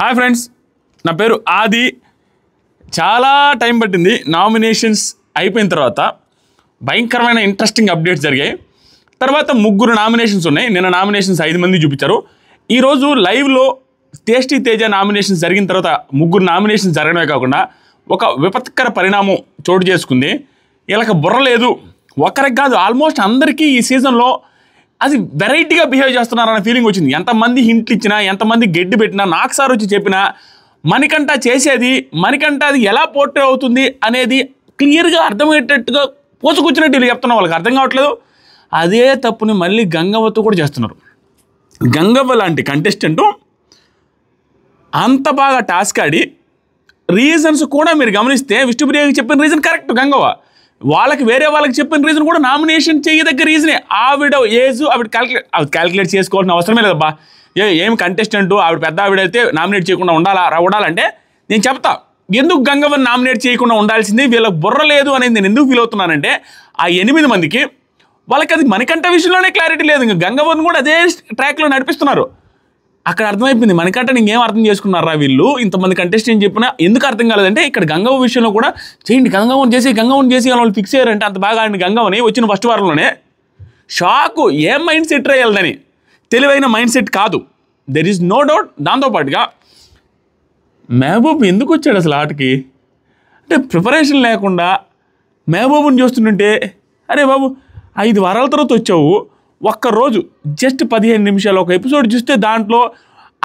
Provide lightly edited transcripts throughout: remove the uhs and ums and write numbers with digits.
Hi friends, నా పేరు ఆది. చాలా టైం పట్టింది నామినేషన్స్ అయిపోయిన తర్వాత. భయంకరమైన ఇంట్రెస్టింగ్ అప్డేట్స్ జరిగాయి. తర్వాత 3 నామినేషన్స్ ఉన్నాయి. నిన్న నామినేషన్స్ 5 మంది చూపించారు. ఈరోజు లైవ్లో టేస్టీ తేజ నామినేషన్స్ జరిగిన తర్వాత 3 నామినేషన్స్ జరగడమే కాకుండా ఒక విపత్కర పరిణామం చోటు చేసుకుంది. వీళ్ళకి బుర్ర లేదు, ఒక్కరికి కాదు, ఆల్మోస్ట్ అందరికీ ఈ సీజన్లో అది వెరైటీగా బిహేవ్ చేస్తున్నారన్న ఫీలింగ్ వచ్చింది. ఎంతమంది హింట్లు ఇచ్చినా, ఎంతమంది గడ్డి పెట్టినా, నాకు సార్ వచ్చి చెప్పినా, మణికంఠ చేసేది, మణికంఠ అది ఎలా పోర్ట్రే అవుతుంది అనేది క్లియర్గా అర్థమయ్యేటట్టుగా పోసుకొచ్చినట్టు వీళ్ళు చెప్తున్నా. వాళ్ళకి అర్థం కావట్లేదు. అదే తప్పుని మళ్ళీ గంగవ్వతో కూడా చేస్తున్నారు. గంగవ్వ లాంటి కంటెస్టెంటు అంత బాగా టాస్క్ ఆడి రీజన్స్ కూడా మీరు గమనిస్తే విష్ణుప్రియకి చెప్పిన రీజన్ కరెక్ట్. గంగవ్వ వాళ్ళకి వేరే వాళ్ళకి చెప్పిన రీజన్ కూడా నామినేషన్ చేయదగ్గ రీజనే. ఆవిడ ఏజ్ ఆవిడ క్యాలిక్యులేట్ చేసుకోవాల్సిన అవసరమే లేదబ్బా. ఏం కంటెస్టెంట్ ఆవిడ పెద్ద ఆవిడైతే నామినేట్ చేయకుండా ఉండాలంటే నేను చెప్తా ఎందుకు గంగవ్వని నామినేట్ చేయకుండా ఉండాల్సింది. వీళ్ళకి బుర్ర లేదు అనేది నేను ఎందుకు ఫీల్ అవుతున్నానంటే, ఆ 8 మందికి వాళ్ళకి అది మణికంఠ విషయంలోనే క్లారిటీ లేదు. ఇంకా గంగవ్వని కూడా అదే ట్రాక్లో నడిపిస్తున్నారు. అక్కడ అర్థమైపోయింది మణికంఠని ఇంకేం అర్థం చేసుకున్నారా వీళ్ళు. ఇంతమంది కంటెస్టెంట్ చెప్పినా ఎందుకు అర్థం కాలేదంటే, ఇక్కడ గంగవ్వ విషయంలో కూడా చేయండి, గంగవ్వని చేసి వాళ్ళు ఫిక్స్ అయ్యారంటే అంత బాగా ఆడిన గంగవ్వని వచ్చిన ఫస్ట్ వారంలోనే షాకు. ఏం మైండ్ సెట్ అయ్యాలని, తెలివైన మైండ్ సెట్ కాదు, దెర్ ఈజ్ నో డౌట్. దాంతోపాటుగా మెహబూబ్ ఎందుకు వచ్చాడు అసలు ఆటకి అంటే ప్రిపరేషన్ లేకుండా మెహబూబ్ని చూస్తుంటే, అరే బాబు 5 వారాల తర్వాత వచ్చావు, ఒక్కరోజు జస్ట్ 15 నిమిషాలు ఒక ఎపిసోడ్ చూస్తే దాంట్లో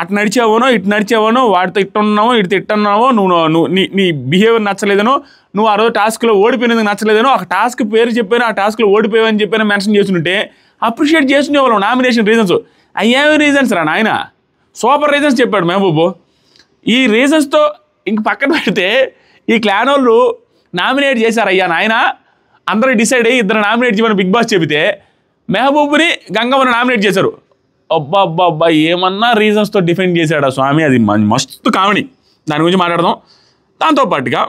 అటు నడిచావనో ఇటు నడిచావనో, వాడితో ఇట్టున్నావో ఇటు తిట్టున్నావో, నువ్వు నీ బిహేవియర్ నచ్చలేదనో, నువ్వు ఆ రోజు టాస్క్లో ఓడిపోయినందుకు నచ్చలేదనో, ఒక టాస్క్ పేరు చెప్పాను ఆ టాస్క్లో ఓడిపోయావని చెప్పాను మెన్షన్ చేస్తుంటే అప్రిషియేట్ చేస్తుండే వాళ్ళు నామినేషన్ రీజన్స్. అయ్యేవి రీజన్స్ రా నాయన, సూపర్ రీజన్స్ చెప్పాడు మెహబూబు. ఈ రీజన్స్తో ఇంక పక్కన పెడితే ఈ క్లాన్ వాళ్ళు నామినేట్ చేశారు. అయ్యా నాయన అందరూ డిసైడ్ అయ్యి 2 నామినేట్ చేయమని బిగ్ బాస్ చెబితే మెహబూబ్ని గంగవ్వని నామినేట్ చేశారు. అబ్బా ఏమన్నా రీజన్స్తో డిఫెండ్ చేశాడు స్వామి. అది మస్తు కామెడీ. దాని గురించి మాట్లాడదాం. దాంతోపాటుగా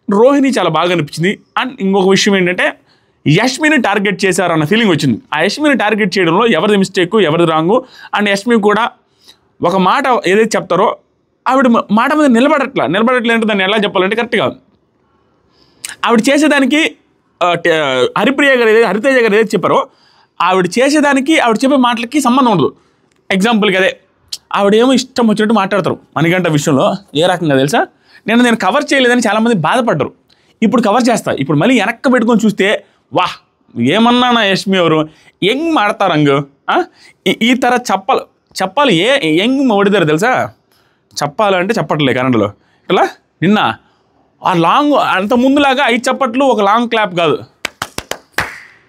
రోహిణి చాలా బాగా అనిపించింది. అండ్ ఇంకొక విషయం ఏంటంటే, యష్మిని టార్గెట్ చేశారన్న ఫీలింగ్ వచ్చింది. ఆ యష్మిని టార్గెట్ చేయడంలో ఎవరిది మిస్టేక్ ఎవరిది రాంగు. అండ్ యష్మి కూడా ఒక మాట ఏదైతే చెప్తారో ఆవిడ మాట మీద నిలబడట్లేదు. దాన్ని ఎలా చెప్పాలంటే కరెక్ట్గా ఆవిడ చేసేదానికి హరితేజ గారు ఏదైతే చెప్పారో ఆవిడ చేసేదానికి ఆవిడ చెప్పే మాటలకి సంబంధం ఉండదు. ఎగ్జాంపుల్కి అదే ఆవిడేమో ఇష్టం వచ్చినట్టు మాట్లాడతారు మణికంఠ విషయంలో. ఏ రకంగా తెలుసా, నేను కవర్ చేయలేదని చాలామంది బాధపడ్డారు. ఇప్పుడు కవర్ చేస్తా. ఇప్పుడు మళ్ళీ వెనక్కి పెట్టుకొని చూస్తే వాహ్ ఏమన్నా నా యష్మి ఎవరు యంగ్ మాడతారంగు. ఈ తర చెప్పాలి యంగ్ ఓడిదారు తెలుసా. చెప్పాలంటే చెప్పట్లే కన్నడలో. ఇట్లా నిన్న ఆ లాంగ్ అంత ముందులాగా 5 చప్పట్లు ఒక లాంగ్ క్లాప్ కాదు.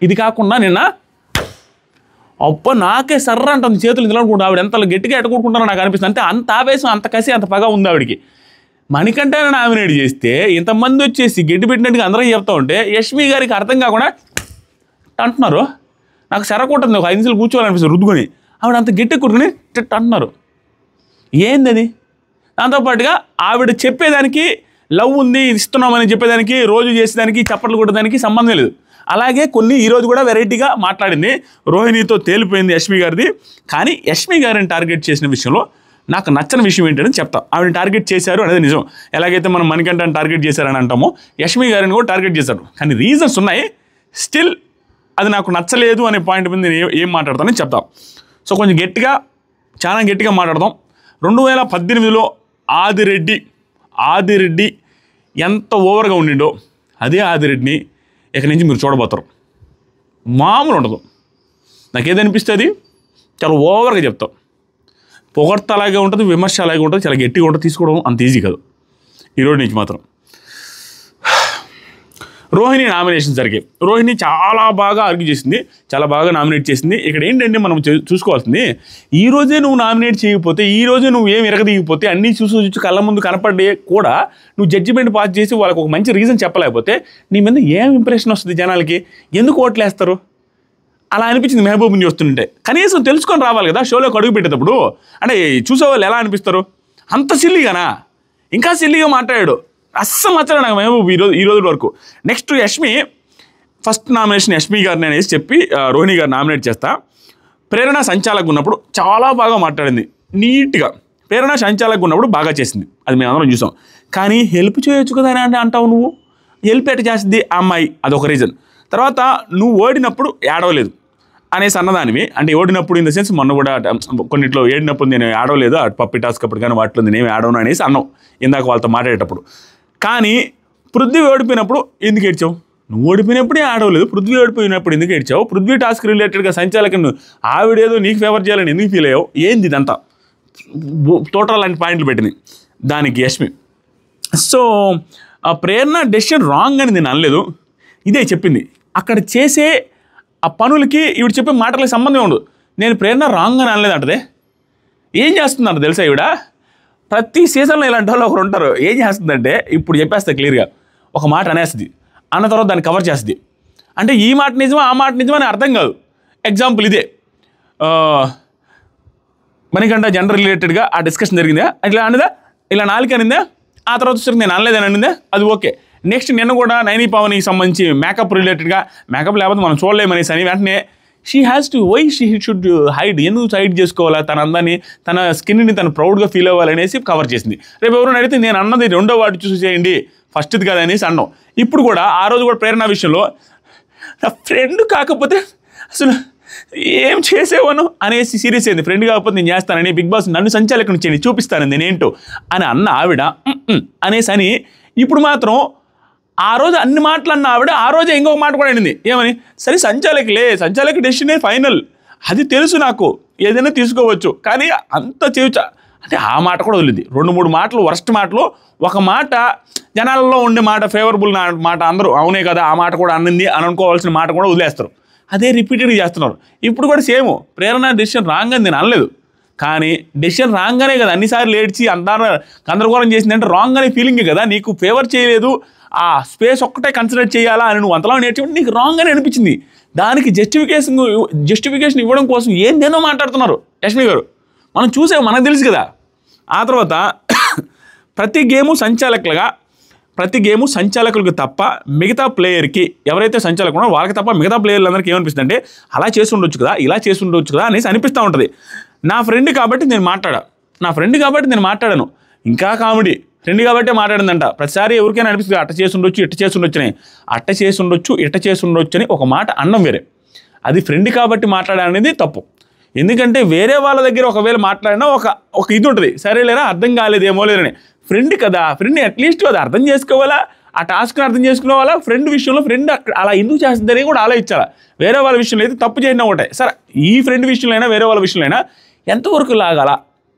ఇది కాకుండా నిన్న అప్ప నాకే సర్ర అంటుంది చేతులు ఇందులో అనుకుంటా. ఆవిడ ఎంత గట్టిగా ఎట్టుకుంటున్నారో నాకు అనిపిస్తుంది. అంటే అంత ఆవేశం, అంత కసి, అంత పగ ఉంది ఆవిడికి. మణికంఠని నామినేట్ చేస్తే ఇంతమంది వచ్చేసి గడ్డి పెట్టినట్టుగా అందరం చెప్తా ఉంటే యష్మి గారికి అర్థం కాకుండా అంటున్నారు. నాకు సెరకుంటుంది, ఒక 5 నిమిషాలు కూర్చోవాలనిపిస్తుంది రుద్దుకొని. ఆవిడ అంత గట్టి కూర్చుని అంటున్నారు. ఏంది అది? దాంతోపాటుగా ఆవిడ చెప్పేదానికి లవ్ ఉంది ఇస్తున్నామని చెప్పేదానికి, రోజు చేసేదానికి, చప్పట్లు కొట్టేదానికి సంబంధం లేదు. అలాగే కొన్ని ఈరోజు కూడా వెరైటీగా మాట్లాడింది. రోహిణితో తేలిపోయింది యష్మి గారిది. కానీ యష్మి గారిని టార్గెట్ చేసిన విషయంలో నాకు నచ్చని విషయం ఏంటని చెప్తా. ఆవిడని టార్గెట్ చేశారు అనేది నిజం. ఎలాగైతే మనం మణికంఠని టార్గెట్ చేశారని అంటామో యష్మి గారిని కూడా టార్గెట్ చేశారు. కానీ రీజన్స్ ఉన్నాయి. స్టిల్ అది నాకు నచ్చలేదు అనే పాయింట్ మీద నేను ఏం మాట్లాడతానని చెప్తాం. సో కొంచెం చాలా గట్టిగా మాట్లాడదాం. 2018లో ఆదిరెడ్డి ఎంత ఓవర్గా ఉండిండో అదే ఆదిరెడ్డిని ఇక్కడి నుంచి మీరు చూడబోతారు. మామూలు ఉండదు. నాకేదనిపిస్తుంది చాలా ఓవర్గా చెప్తాం. పొగడ్త అలాగే ఉంటుంది, విమర్శ అలాగే ఉంటుంది, చాలా గట్టిగా ఉంటుంది. తీసుకోవడం అంత ఈజీ కాదు. ఈరోజు నుంచి మాత్రం రోహిణి నామినేషన్ జరిగాయి. రోహిణి చాలా బాగా ఆర్గ్యూ చేసింది, చాలా బాగా నామినేట్ చేసింది. ఇక్కడ ఏంటంటే మనం చూసుకోవాల్సింది, ఈ రోజే నువ్వు నామినేట్ చేయకపోతే, ఈ రోజే నువ్వు ఏం ఎరగదీయకపోతే, అన్నీ చూసి కళ్ళ ముందు కనపడే కూడా నువ్వు జడ్జిమెంట్ పాస్ చేసి వాళ్ళకి ఒక మంచి రీజన్ చెప్పలేకపోతే నీ మీద ఏం ఇంప్రెషన్ వస్తుంది జనాలకి? ఎందుకు ఓట్లేస్తారు? అలా అనిపించింది మెహబూబ్ని చూస్తుంటే. కనీసం తెలుసుకొని రావాలి కదా షోలోకి అడుగు పెట్టేటప్పుడు. అంటే చూసేవాళ్ళు ఎలా అనిపిస్తారు? అంత సిల్లీగానా? ఇంకా సిల్లీగా మాట్లాడాడు. అస్సలు నచ్చలేదు నాకు మెహబూబ్ ఈ రోజు వరకు. Next Yashmi first nomination Yashmi గారిని అనేసి చెప్పి రోహిణి గారు నామినేట్ చేస్తా. ప్రేరణ సంచాలకుగా ఉన్నప్పుడు చాలా బాగా మాట్లాడింది. నీట్గా ప్రేరణ సంచాలకుగా ఉన్నప్పుడు బాగా చేసింది, అది మేము అందరం చూసాం. కానీ హెల్ప్ చేయొచ్చు కదా అని అంటావు నువ్వు. హెల్ప్ ఎట్ట చేస్తుంది ఆ అమ్మాయి, అదొక రీజన్. తర్వాత నువ్వు ఓడినప్పుడు ఏడవలేదు అనేసి అన్నదానివి, అంటే ఓడినప్పుడు ఇన్ ద సెన్స్ మొన్న కూడా కొన్నిట్లో ఏడినప్పుడు నేను ఆడవలేదు, అటు పప్పి టాస్క్ అప్పుడు కానీ వాటిలో నేనేమి ఆడవను అనేసి అన్నావు ఇందాక వాళ్ళతో మాట్లాడేటప్పుడు. కానీ పృథ్వీ ఓడిపోయినప్పుడు ఎందుకు ఏడ్చావు? నువ్వు ఓడిపోయినప్పుడే ఆడవలేదు, పృథ్వీ ఓడిపోయినప్పుడు ఎందుకు ఏడ్చావు? పృథ్వీ టాస్క్ రిలేటెడ్గా సంచాలకుని ఆవిడేదో నీకు ఫేవర్ చేయాలని ఎందుకు ఫీల్ అయ్యావు? ఏంది ఇదంతా? టోటల్ లాంటి పాయింట్లు పెట్టింది దానికి యష్మి. సో ఆ ప్రేరణ డెసిషన్ రాంగ్ అని నేను అనలేదు, ఇదే చెప్పింది. అక్కడ చేసే ఆ పనులకి ఈవిడ చెప్పే మాటలకి సంబంధం ఉండదు. నేను ప్రేరణ రాంగ్ అని అనలేదు అంటదే. ఏం చేస్తున్నారు తెలుసా ఈవిడ? ప్రతి సీజన్లో ఇలాంటి వాళ్ళు ఒకరు ఉంటారు. ఏం చేస్తుందంటే ఇప్పుడు చెప్పేస్తా క్లియర్గా, ఒక మాట అనేస్తుంది, అన్న తర్వాత దాన్ని కవర్ చేస్తుంది. అంటే ఈ మాట నిజమా ఆ మాట నిజమా అని అర్థం కాదు. ఎగ్జాంపుల్ ఇదే, మనకంటే జెండర్ రిలేటెడ్గా ఆ డిస్కషన్ జరిగిందా, ఇట్లా అనిందా, ఇలా నాలుగు అనిందా, ఆ తర్వాత వచ్చి నేను అనలేదని అనిందా, అది ఓకే. నెక్స్ట్ నిన్న కూడా నైని పవన్కి సంబంధించి మేకప్ రిలేటెడ్గా, మేకప్ లేకపోతే మనం చూడలేమనేసి అని వెంటనే she has to why she should hide, ఎందుకు హైడ్ చేసుకోవాలా తన అందాన్ని, తన స్కిన్ని తను ప్రౌడ్గా ఫీల్ అవ్వాలనేసి కవర్ చేసింది. రేపు ఎవరైనా అడిగితే నేను అన్నది రెండో వాటి చూసి చేయండి ఫస్ట్ది కదా అనేసి అన్నాం. ఇప్పుడు కూడా ఆ రోజు కూడా ప్రేరణ విషయంలో నా ఫ్రెండ్ కాకపోతే అసలు ఏం చేసేవాను అనేసి సీరియస్ అయింది. ఫ్రెండ్ కాకపోతే నేను చేస్తానని, బిగ్ బాస్ నన్ను సంచాలకుని చేయండి చూపిస్తాను నేనేంటో అని అన్న ఆవిడ అనేసి అని, ఇప్పుడు మాత్రం ఆ రోజు అన్ని మాటలు అన్న ఆవిడ ఆ రోజే ఇంకొక మాట కూడా అనింది. ఏమని? సరే సంచాలక డెసిషనే ఫైనల్, అది తెలుసు నాకు, ఏదైనా తీసుకోవచ్చు, కానీ అంత చేయొచ్చా అంటే ఆ మాట కూడా వదిలింది. 2-3 మాటలు వరస్ట్ మాటలు, ఒక మాట జనాలలో ఉండే మాట ఫేవరబుల్ మాట, అందరూ అవునే కదా ఆ మాట కూడా అన్నింది అని అనుకోవాల్సిన మాట కూడా వదిలేస్తారు. అదే రిపీటెడ్గా చేస్తున్నారు. ఇప్పుడు కూడా సేమ్, ప్రేరణ డెసిషన్ రాంగ్ అని నేను అనలేదు, కానీ డెసిషన్ రాంగ్గానే కదా అన్నిసార్లు ఏడ్చి అందరూ గందరగోళం చేసిందంటే రాంగ్ అనే ఫీలింగే కదా. నీకు ఫేవర్ చేయలేదు, ఆ స్పేస్ ఒక్కటే కన్సిడర్ చేయాలా అని నువ్వు అంతలా నేర్చుకుంటే నీకు రాంగ్ అని అనిపించింది. దానికి జస్టిఫికేషన్ ఇవ్వడం కోసం ఏందేనో మాట్లాడుతున్నారు యష్మి గారు. మనం చూసే మనకు తెలుసు కదా. ఆ తర్వాత ప్రతి గేము సంచాలకులకు తప్ప మిగతా ప్లేయర్కి, ఎవరైతే సంచాలకులు ఉన్నారో వాళ్ళకి తప్ప మిగతా ప్లేయర్లందరికీ ఏమనిపిస్తుంది అంటే అలా చేసి ఉండొచ్చు కదా, ఇలా చేసి ఉండొచ్చు కదా అనేసి అనిపిస్తూ ఉంటుంది. నా ఫ్రెండ్ కాబట్టి నేను మాట్లాడాను. ఇంకా కామెడీ, ఫ్రెండ్ కాబట్టే మాట్లాడిందంట. ప్రతిసారి ఎవరికైనా అనిపిస్తుంది అట్ట చేసి ఉండొచ్చు ఇట్ట చేసి ఉండొచ్చు అని ఒక మాట అన్నం వేరే. అది ఫ్రెండ్ కాబట్టి మాట్లాడనేది తప్పు. ఎందుకంటే వేరే వాళ్ళ దగ్గర ఒకవేళ మాట్లాడినా ఒక ఇది ఉంటుంది, సరేలేరా అర్థం కాలేదేమో లేదని. ఫ్రెండ్ కదా, ఫ్రెండ్ అట్లీస్ట్ అది అర్థం చేసుకోవాలా, ఆ టాస్క్ని అర్థం చేసుకోవాలా. ఫ్రెండ్ విషయంలో ఫ్రెండ్ అలా ఎందుకు చేస్తుందని కూడా ఆలోచించాలా. వేరే వాళ్ళ విషయంలో అయితే తప్పు చేసినా ఒకటే, సరే ఈ ఫ్రెండ్ విషయంలో అయినా వేరే వాళ్ళ విషయంలో అయినా ఎంతవరకు లాగాల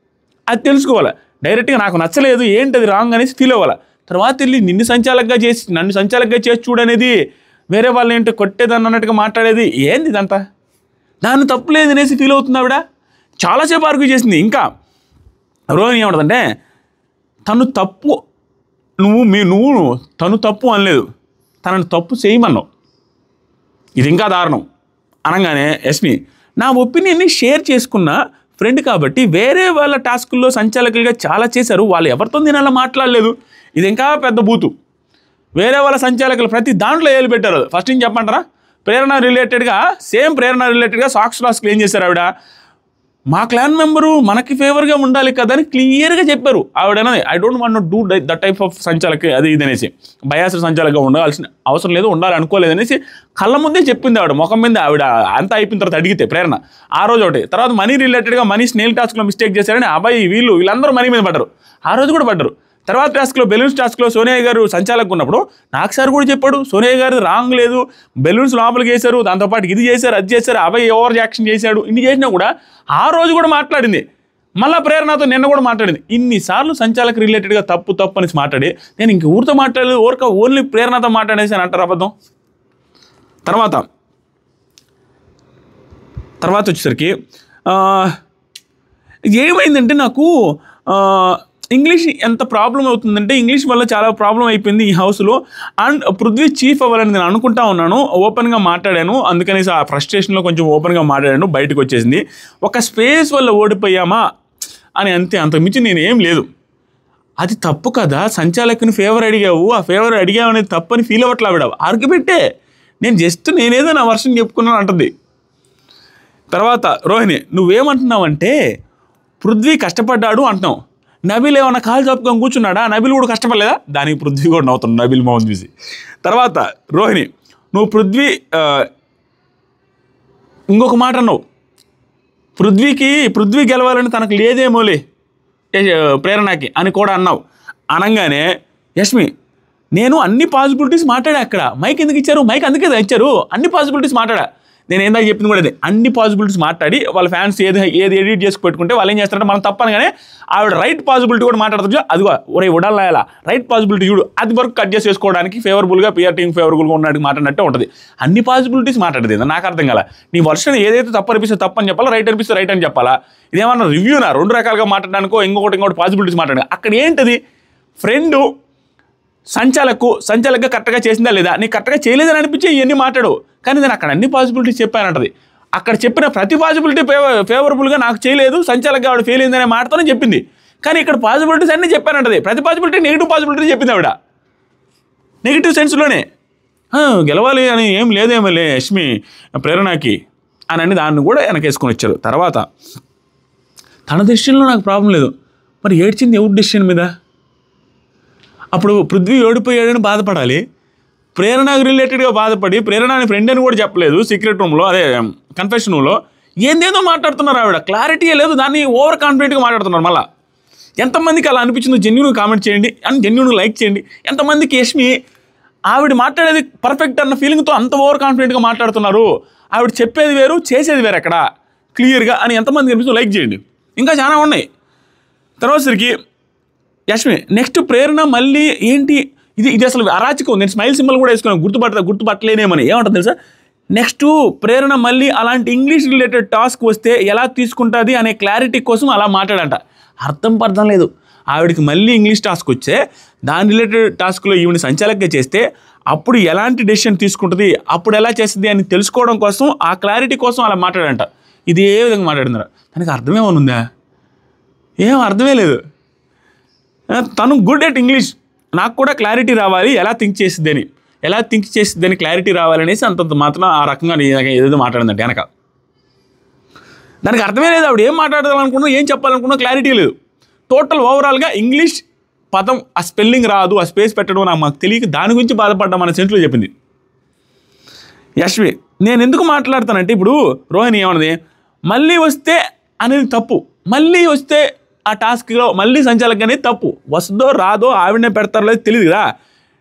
అది తెలుసుకోవాలి. డైరెక్ట్గా నాకు నచ్చలేదు ఏంటది రాంగ్ అనేసి ఫీల్ అవ్వాలి. తర్వాత వెళ్ళి నన్ను సంచాలకుగా చేసి చూడనేది, వేరే వాళ్ళు ఏంటో కొట్టేదాన్ని అన్నట్టుగా మాట్లాడేది ఏంది ఇదంతా? దాన్ని తప్పు లేదు అనేసి ఫీల్ అవుతుంది ఆవిడ. చాలాసేపు ఆర్గ్యూ చేసింది. ఇంకా రోహిణి ఏమంటుందంటే తను తప్పు తను తప్పు అనలేదు, తనని తప్పు చేయమన్నావు, ఇది ఇంకా దారుణం అనగానే యష్మి నా ఒపీనియన్ని షేర్ చేసుకున్న ఫ్రెండ్ కాబట్టి వేరే వాళ్ళ టాస్కుల్లో సంచాలకులుగా చాలా చేశారు, వాళ్ళు ఎవరితో నేను అలా మాట్లాడలేదు, ఇది ఇంకా పెద్ద బూతు. వేరే వాళ్ళ సంచాలకులు ప్రతి దాంట్లో ఏలు పెట్టారు. ఫస్ట్ ఏం చెప్పమంటారా, ప్రేరణ రిలేటెడ్గా సాక్స్ టాస్క్లు ఏం చేశారు ఆవిడ, మా క్లాన్ మెంబరు మనకి ఫేవర్గా ఉండాలి కదా అని క్లియర్గా చెప్పారు ఆవిడ. I don't want do that type of సంచాలక అది ఇది అనేసి, బయాసర్ సంచాలకుగా ఉండాల్సిన అవసరం లేదు, ఉండాలి అనుకోలేదు అనేసి కళ్ళ ముందే చెప్పింది ఆవిడ. ముఖం మీద ఆవిడ అంతా అయిపోయిన తర్వాత అడిగితే ప్రేరణ ఆ రోజు ఒకటి. తర్వాత మనీ రిలేటెడ్గా మనీ స్నేల్ టాస్క్లో మిస్టేక్ చేశారని అబ్బాయి వీళ్ళందరూ మనీ మీద పడ్డారు, ఆ రోజు కూడా పడ్డారు. తర్వాత టాస్క్లో బెలూన్స్ టాస్క్లో సోనియా గారు సంచాలకుగా ఉన్నప్పుడు నాకు సార్ కూడా చెప్పాడు సోనియా గారు రాంగ్ లేదు, బెలూన్స్ లోపలికి వేశారు, దాంతోపాటు ఇది చేశారు అది చేశారు, అబ్బాయి ఓవర్ యాక్షన్ చేశాడు, ఇన్ని చేసినా కూడా ఆ రోజు కూడా మాట్లాడింది. మళ్ళీ ప్రేరణతో నిన్న కూడా మాట్లాడింది. ఇన్నిసార్లు సంచాలక రిలేటెడ్గా తప్పు అనేసి మాట్లాడి నేను ఇంక ఊరితో మాట్లాడలేదు, ఓన్లీ ప్రేరణతో మాట్లాడేసి అని అంటారు అబద్ధం. తర్వాత వచ్చేసరికి ఏమైందంటే నాకు ఇంగ్లీష్ ఎంత ప్రాబ్లం అవుతుందంటే ఇంగ్లీష్ వల్ల చాలా ప్రాబ్లం అయిపోయింది ఈ హౌస్లో. అండ్ పృథ్వీ చీఫ్ అవ్వాలని నేను అనుకుంటా ఉన్నాను, ఓపెన్గా మాట్లాడాను, అందుకనేసి ఆ ఫ్రస్ట్రేషన్లో కొంచెం ఓపెన్గా మాట్లాడాను, బయటకు వచ్చేసింది. ఒక స్పేస్ వల్ల ఓడిపోయామా అని అంతకుమించి నేను ఏం లేదు. అది తప్పు కదా, సంచాలకుని ఫేవర్ అడిగావు, ఆ ఫేవర్ అడిగావు అనేది తప్పు అని ఫీల్ అవ్వట్లా ఆవిడ, ఆర్గ్యుమెంటే. నేనేదో నా వర్షం చెప్పుకున్నాను అంటుంది. తర్వాత రోహిణి నువ్వేమంటున్నావంటే పృథ్వీ కష్టపడ్డాడు అంటున్నావు, నబిల్ ఏమన్నా కాలు చాపుకొని కూర్చున్నాడా? నబిల్ కూడా కష్టపడలేదా? దానికి పృథ్వీ కూడా నవ్వుతున్నాడు నబిల్ మొహం చూసి. తర్వాత రోహిణి, నువ్వు ఇంకొక మాట అన్నావు, పృథ్వీ గెలవాలని తనకు లేదేమోలే ప్రేరణకి అని కూడా అన్నావు. అనగానే యష్మి, నేను అన్ని పాసిబిలిటీస్ మాట్లాడా. అక్కడ మైక్ ఎందుకు ఇచ్చారు? మైక్ అందుకే ఇచ్చారు. అన్ని పాసిబిలిటీస్ మాట్లాడా. నేను ఏందాక చెప్పింది కూడా అదే, అన్ని పాసిబిలిటీస్ మాట్లాడి వాళ్ళ ఫ్యాన్స్ ఏది ఎడిట్ చేసి పెట్టుకుంటే వాళ్ళు ఏం చేస్తారంటే మనం తప్పనగానే ఆవిడ రైట్ పాసిబిలిటీ కూడా మాట్లాడుతుంది. అదిగో ఒరే ఉడాలా రైట్ పాసిబిలిటీ చూడు, అది వరకు కట్ చేసి చేసుకోవడానికి ఫేవరబుల్గా పిఆర్ టీం ఫేవరబుల్గా ఉన్నట్టు మాట్లాడినట్టే ఉంటుంది. అన్ని పాసిబిలిటీస్ మాట్లాడేది నాకు అర్థం కాల. నీ వర్షన్ ఏదైతే తప్పు అనిపిస్తే తప్పు అని చెప్పాలా, రైట్ అనిపిస్తే రైట్ అని చెప్పాలా? ఇదేమన్నా రివ్యూనా? రెండు రకాలుగా మాట్లాడడానికో ఇంకొకటి పాసిబిలిటీస్ మాట్లాడాలి. అక్కడ ఏంటది? ఫ్రెండు సంచాలకుగా కరెక్ట్గా చేసిందా లేదా, నీకు కరెక్ట్గా చేయలేదని అనిపించి ఇవన్నీ మాట్లాడు. కానీ నేను అక్కడ అన్ని పాసిబిలిటీస్ చెప్పానంటది. అక్కడ చెప్పిన ప్రతి పాసిబిలిటీ ఫేవరబుల్గా నాకు చేయలేదు, సంచాలకుగా ఆవిడ ఫెయిల్ అయిందనే మాటతోనే చెప్పింది. కానీ ఇక్కడ పాసిబిలిటీస్ అన్నీ చెప్పానంటది. ప్రతి పాసిబిలిటీ నెగిటివ్ పాసిబిలిటీ చెప్పింది ఆవిడ, నెగిటివ్ సెన్స్లోనే. గెలవాలి అని ఏం లేదేమోలే యష్మి ప్రేరణకి అని దాన్ని కూడా వెనకేసుకొని వచ్చారు. తర్వాత తన డెసిషన్లో నాకు ప్రాబ్లం లేదు, మరి ఏడ్చింది ఎవరి డెసిషన్ మీద? అప్పుడు పృథ్వీ ఓడిపోయాడని బాధపడాలి, ప్రేరణకు రిలేటెడ్గా బాధపడి ప్రేరణని ఫ్రెండ్ అని కూడా చెప్పలేదు సీక్రెట్ రూమ్లో, అదే కన్ఫెషన్ రూమ్లో ఏందేదో మాట్లాడుతున్నారు. ఆవిడ క్లారిటీ లేదు, దాన్ని ఓవర్ కాన్ఫిడెంట్గా మాట్లాడుతున్నారు. మళ్ళీ ఎంతమందికి అలా అనిపించిందో జెన్యూన్గా కామెంట్ చేయండి అండ్ జెన్యూన్గా లైక్ చేయండి. ఎంతమందికి యష్మి ఆవిడ మాట్లాడేది పర్ఫెక్ట్ అన్న ఫీలింగ్తో అంత ఓవర్ కాన్ఫిడెంట్గా మాట్లాడుతున్నారు, ఆవిడ చెప్పేది వేరు చేసేది వేరు అక్కడ క్లియర్గా అని ఎంతమందికి అనిపిస్తుందో లైక్ చేయండి. ఇంకా చాలా ఉన్నాయి. తర్వాత సరికి యష్మి నెక్స్ట్ ప్రేరణ మళ్ళీ ఏంటి ఇది అసలు అరాచకం. నేను స్మైల్ సింబల్ కూడా వేసుకున్నాను, గుర్తుపట్టలేనేమని. ఏమంటుంది తెలుసా? నెక్స్ట్ ప్రేరణ మళ్ళీ అలాంటి ఇంగ్లీష్ రిలేటెడ్ టాస్క్ వస్తే ఎలా తీసుకుంటుంది అనే క్లారిటీ కోసం అలా మాట్లాడంట. అర్థం లేదు. ఆవిడకి మళ్ళీ ఇంగ్లీష్ టాస్క్ వచ్చే దాని రిలేటెడ్ టాస్క్లో ఈవిని సంచాలకుగా చేస్తే అప్పుడు ఎలాంటి డెసిషన్ తీసుకుంటుంది, అప్పుడు ఎలా చేస్తుంది అని తెలుసుకోవడం కోసం ఆ క్లారిటీ కోసం అలా మాట్లాడంట. ఇది ఏ విధంగా మాట్లాడిందా? దానికి అర్థమేమనుందా? ఏం అర్థమే లేదు. తను గుడ్ ఎట్ ఇంగ్లీష్, నాకు కూడా క్లారిటీ రావాలి ఎలా థింక్ చేసిద్దని క్లారిటీ రావాలనేసి అంతంత మాత్రం ఆ రకంగా ఏదేదో మాట్లాడిందంటే వెనక. దానికి అర్థమే లేదు. ఆవిడ ఏం మాట్లాడాలనుకున్నా, ఏం చెప్పాలనుకున్నా క్లారిటీ లేదు. టోటల్ ఓవరాల్గా ఇంగ్లీష్ పదం ఆ స్పెల్లింగ్ రాదు, ఆ స్పేస్ పెట్టడం మాకు తెలియక దాని గురించి బాధపడ్డాం అనే సెన్స్లో చెప్పింది యష్మి. నేను ఎందుకు మాట్లాడతానంటే ఇప్పుడు రోహిణి ఏమన్నది, మళ్ళీ వస్తే అనేది తప్పు, మళ్ళీ వస్తే ఆ టాస్క్లో మళ్ళీ సంచాలకుగా అనేది తప్పు. వస్తుందో రాదో ఆవిడనే పెడతారో లేదు తెలియదు కదా.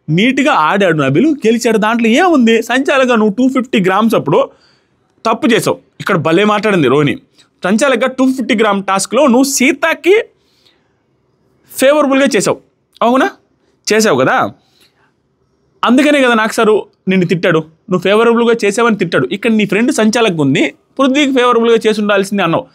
నీట్గా ఆడాడు నబిల్, గెలిచాడు. దాంట్లో ఏముంది? సంచాలకుగా నువ్వు 250 గ్రామ్స్ అప్పుడు తప్పు చేసావు. ఇక్కడ భలే మాట్లాడింది రోహిణి. సంచాలకుగా 250 గ్రామ్ టాస్క్లో నువ్వు సీతకి ఫేవరబుల్గా చేసావు, అవునా? చేసావు కదా, అందుకనే కదా నాకు సారు నిన్ను తిట్టాడు, నువ్వు ఫేవరబుల్గా చేసావని తిట్టాడు. ఇక్కడ నీ ఫ్రెండ్ సంచాలకుగా ఉంది, పృథ్వీకి ఫేవరబుల్గా చేసి ఉండాల్సిందే అన్నావు.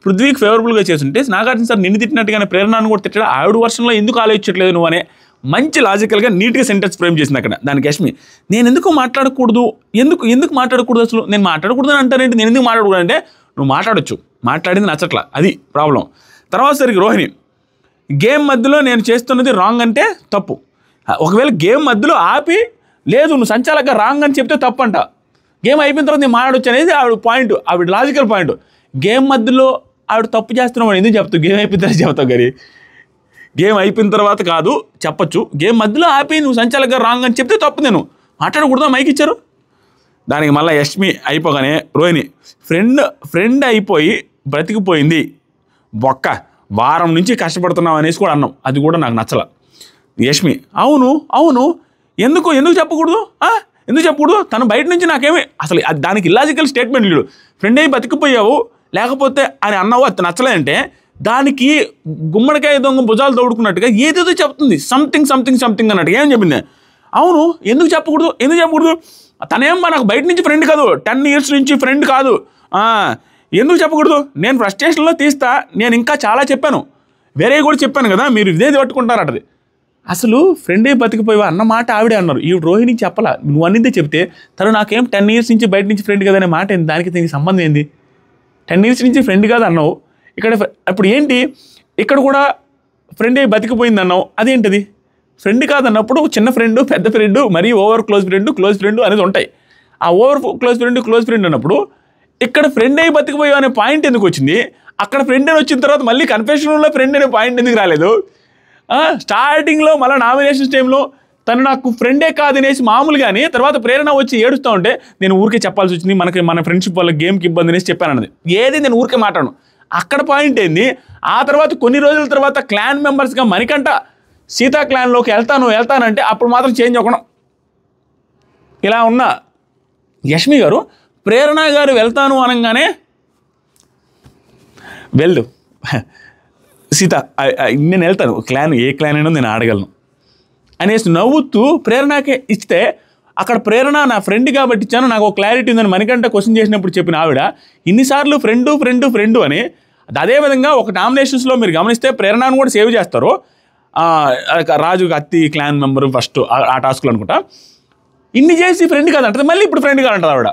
పృథ్వీకి ఫేవరబుల్గా చేస్తుంటే నాగార్జున సార్ నిన్ను తిట్టినట్టుగానే ప్రేరణను కూడా తిట్టాడు. ఆవిడ వర్షన్లో ఎందుకు ఆలోచించట్లేదు నువ్వు అనే మంచి లాజికల్గా నీట్గా సెంటెన్స్ ఫ్రేమ్ చేసింది అక్కడ. దానికి యష్మి నేను ఎందుకు మాట్లాడకూడదు, ఎందుకు మాట్లాడకూడదు, అసలు నేను మాట్లాడకూడదు అని అంటారేంటి, నేను ఎందుకు మాట్లాడకూడదు అంటే నువ్వు మాట్లాడొచ్చు, మాట్లాడింది నచ్చట్లా, అది ప్రాబ్లం. తర్వాత సరికి రోహిణి గేమ్ మధ్యలో నేను చేస్తున్నది రాంగ్ అంటే తప్పు. ఒకవేళ గేమ్ మధ్యలో ఆపి లేదు నువ్వు సంచాలకుగా రాంగ్ అని చెప్తే తప్పు అంట. గేమ్ అయిపోయిన తర్వాత నేను మాట్లాడొచ్చు అనేది ఆవిడ పాయింట్, ఆవిడ లాజికల్ పాయింట్. గేమ్ మధ్యలో ఆవిడ తప్పు చేస్తున్నావు ఎందుకు చెప్తావు? గేమ్ అయిపోయిన తర్వాత చెప్తావు కానీ గేమ్ అయిపోయిన తర్వాత కాదు చెప్పచ్చు. గేమ్ మధ్యలో ఆపి నువ్వు సంచాలకుగా రాంగ్ అని చెప్తే తప్పు, నేను మాట్లాడకూడదు మైక్ ఇచ్చారు. దానికి మళ్ళీ యష్మి అయిపోగానే రోహిణి ఫ్రెండ్ అయిపోయి బ్రతికిపోయింది బొక్క, వారం నుంచి కష్టపడుతున్నావు అనేసి కూడా అన్నాం, అది కూడా నాకు నచ్చల. యష్మి అవును ఎందుకు చెప్పకూడదు, ఎందుకు చెప్పకూడదు? తను బయట నుంచి నాకేమి అసలు దానికి ఇల్లాజికల్ స్టేట్మెంట్ లేడు. ఫ్రెండ్ అయ్యి బతికిపోయావు లేకపోతే అని అన్నావు, అది నచ్చలేదంటే దానికి గుమ్మడికాయ దొంగ భుజాలు తోడుకున్నట్టుగా ఏదేదో చెప్తుంది, సంథింగ్ అన్నట్టు. ఏం చెప్పింది? అవును ఎందుకు చెప్పకూడదు? తనేం నాకు బయట నుంచి ఫ్రెండ్ కాదు, 10 years నుంచి ఫ్రెండ్ కాదు, ఎందుకు చెప్పకూడదు? నేను ఫ్రస్ట్రేషన్లో తీస్తా, నేను ఇంకా చాలా చెప్పాను, వేరే కూడా చెప్పాను కదా, మీరు ఇదేది పట్టుకుంటారటది. అసలు ఫ్రెండే బతికిపోయావా అన్న మాట ఆవిడే అన్నారు, ఈ రోహిణి చెప్పాలా. నువ్వు అన్నిందే చెప్తే తను నాకేం 10 years నుంచి బయట నుంచి ఫ్రెండ్ కదా అనే మాట ఏంది? దానికి దీనికి సంబంధం ఏంది? 10 years నుంచి ఫ్రెండ్ కాదు అన్నావు, ఇక్కడ అప్పుడు ఏంటి? ఇక్కడ కూడా ఫ్రెండే బతికిపోయింది అన్నావు, అదేంటిది? ఫ్రెండ్ కాదన్నప్పుడు చిన్న ఫ్రెండ్, పెద్ద ఫ్రెండ్, మరీ ఓవర్ క్లోజ్ ఫ్రెండ్ అనేది ఉంటాయి. ఆ ఓవర్ క్లోజ్ ఫ్రెండ్ అన్నప్పుడు ఇక్కడ ఫ్రెండ్ అయ్యి బతికిపోయావు అనే పాయింట్ ఎందుకు వచ్చింది? అక్కడ ఫ్రెండ్ అని వచ్చిన తర్వాత మళ్ళీ కన్ఫెషన్ రూమ్లో ఫ్రెండ్ అనే పాయింట్ ఎందుకు రాలేదు? స్టార్టింగ్లో మళ్ళీ నామినేషన్స్ టైంలో తను నాకు ఫ్రెండే కాదనేసి మామూలుగానే తర్వాత ప్రేరణ వచ్చి ఏడుస్తూ ఉంటే నేను ఊరికే చెప్పాల్సి వచ్చింది, మన ఫ్రెండ్షిప్ వల్ల గేమ్కి ఇబ్బంది అనేసి చెప్పాను అన్నది. ఏది నేను ఊరికే మాట్లాడను. అక్కడ పాయింట్ ఏంది? ఆ తర్వాత కొన్ని రోజుల తర్వాత క్లాన్ మెంబర్స్గా మణికంఠ సీతా క్లాన్లోకి వెళ్తానంటే అప్పుడు మాత్రం చేంజ్ అవ్వడం. ఇలా ఉన్న యష్మి గారు ప్రేరణ గారు వెళ్తాను అనగానే వెళ్ళు సీత నేను వెళ్తాను, క్లాన్ ఏ క్లాన్ అయినా నేను ఆడగలను అనేసి నవ్వుతూ ప్రేరణకే ఇస్తే అక్కడ ప్రేరణ నా ఫ్రెండ్ కాబట్టి ఇచ్చాను, నాకు ఒక క్లారిటీ ఉందని మణికంఠ క్వశ్చన్ చేసినప్పుడు చెప్పిన ఆవిడ ఇన్నిసార్లు ఫ్రెండు అని. అదేవిధంగా ఒక నామినేషన్స్లో మీరు గమనిస్తే ప్రేరణను కూడా సేవ్ చేస్తారు. రాజు అత్తి క్లాన్ మెంబరు ఫస్ట్ ఆ టాస్క్లో అనుకుంటా. ఇన్ని చేసి ఫ్రెండ్ కాదంటే మళ్ళీ ఇప్పుడు ఫ్రెండ్ కాదంటారు ఆవిడ.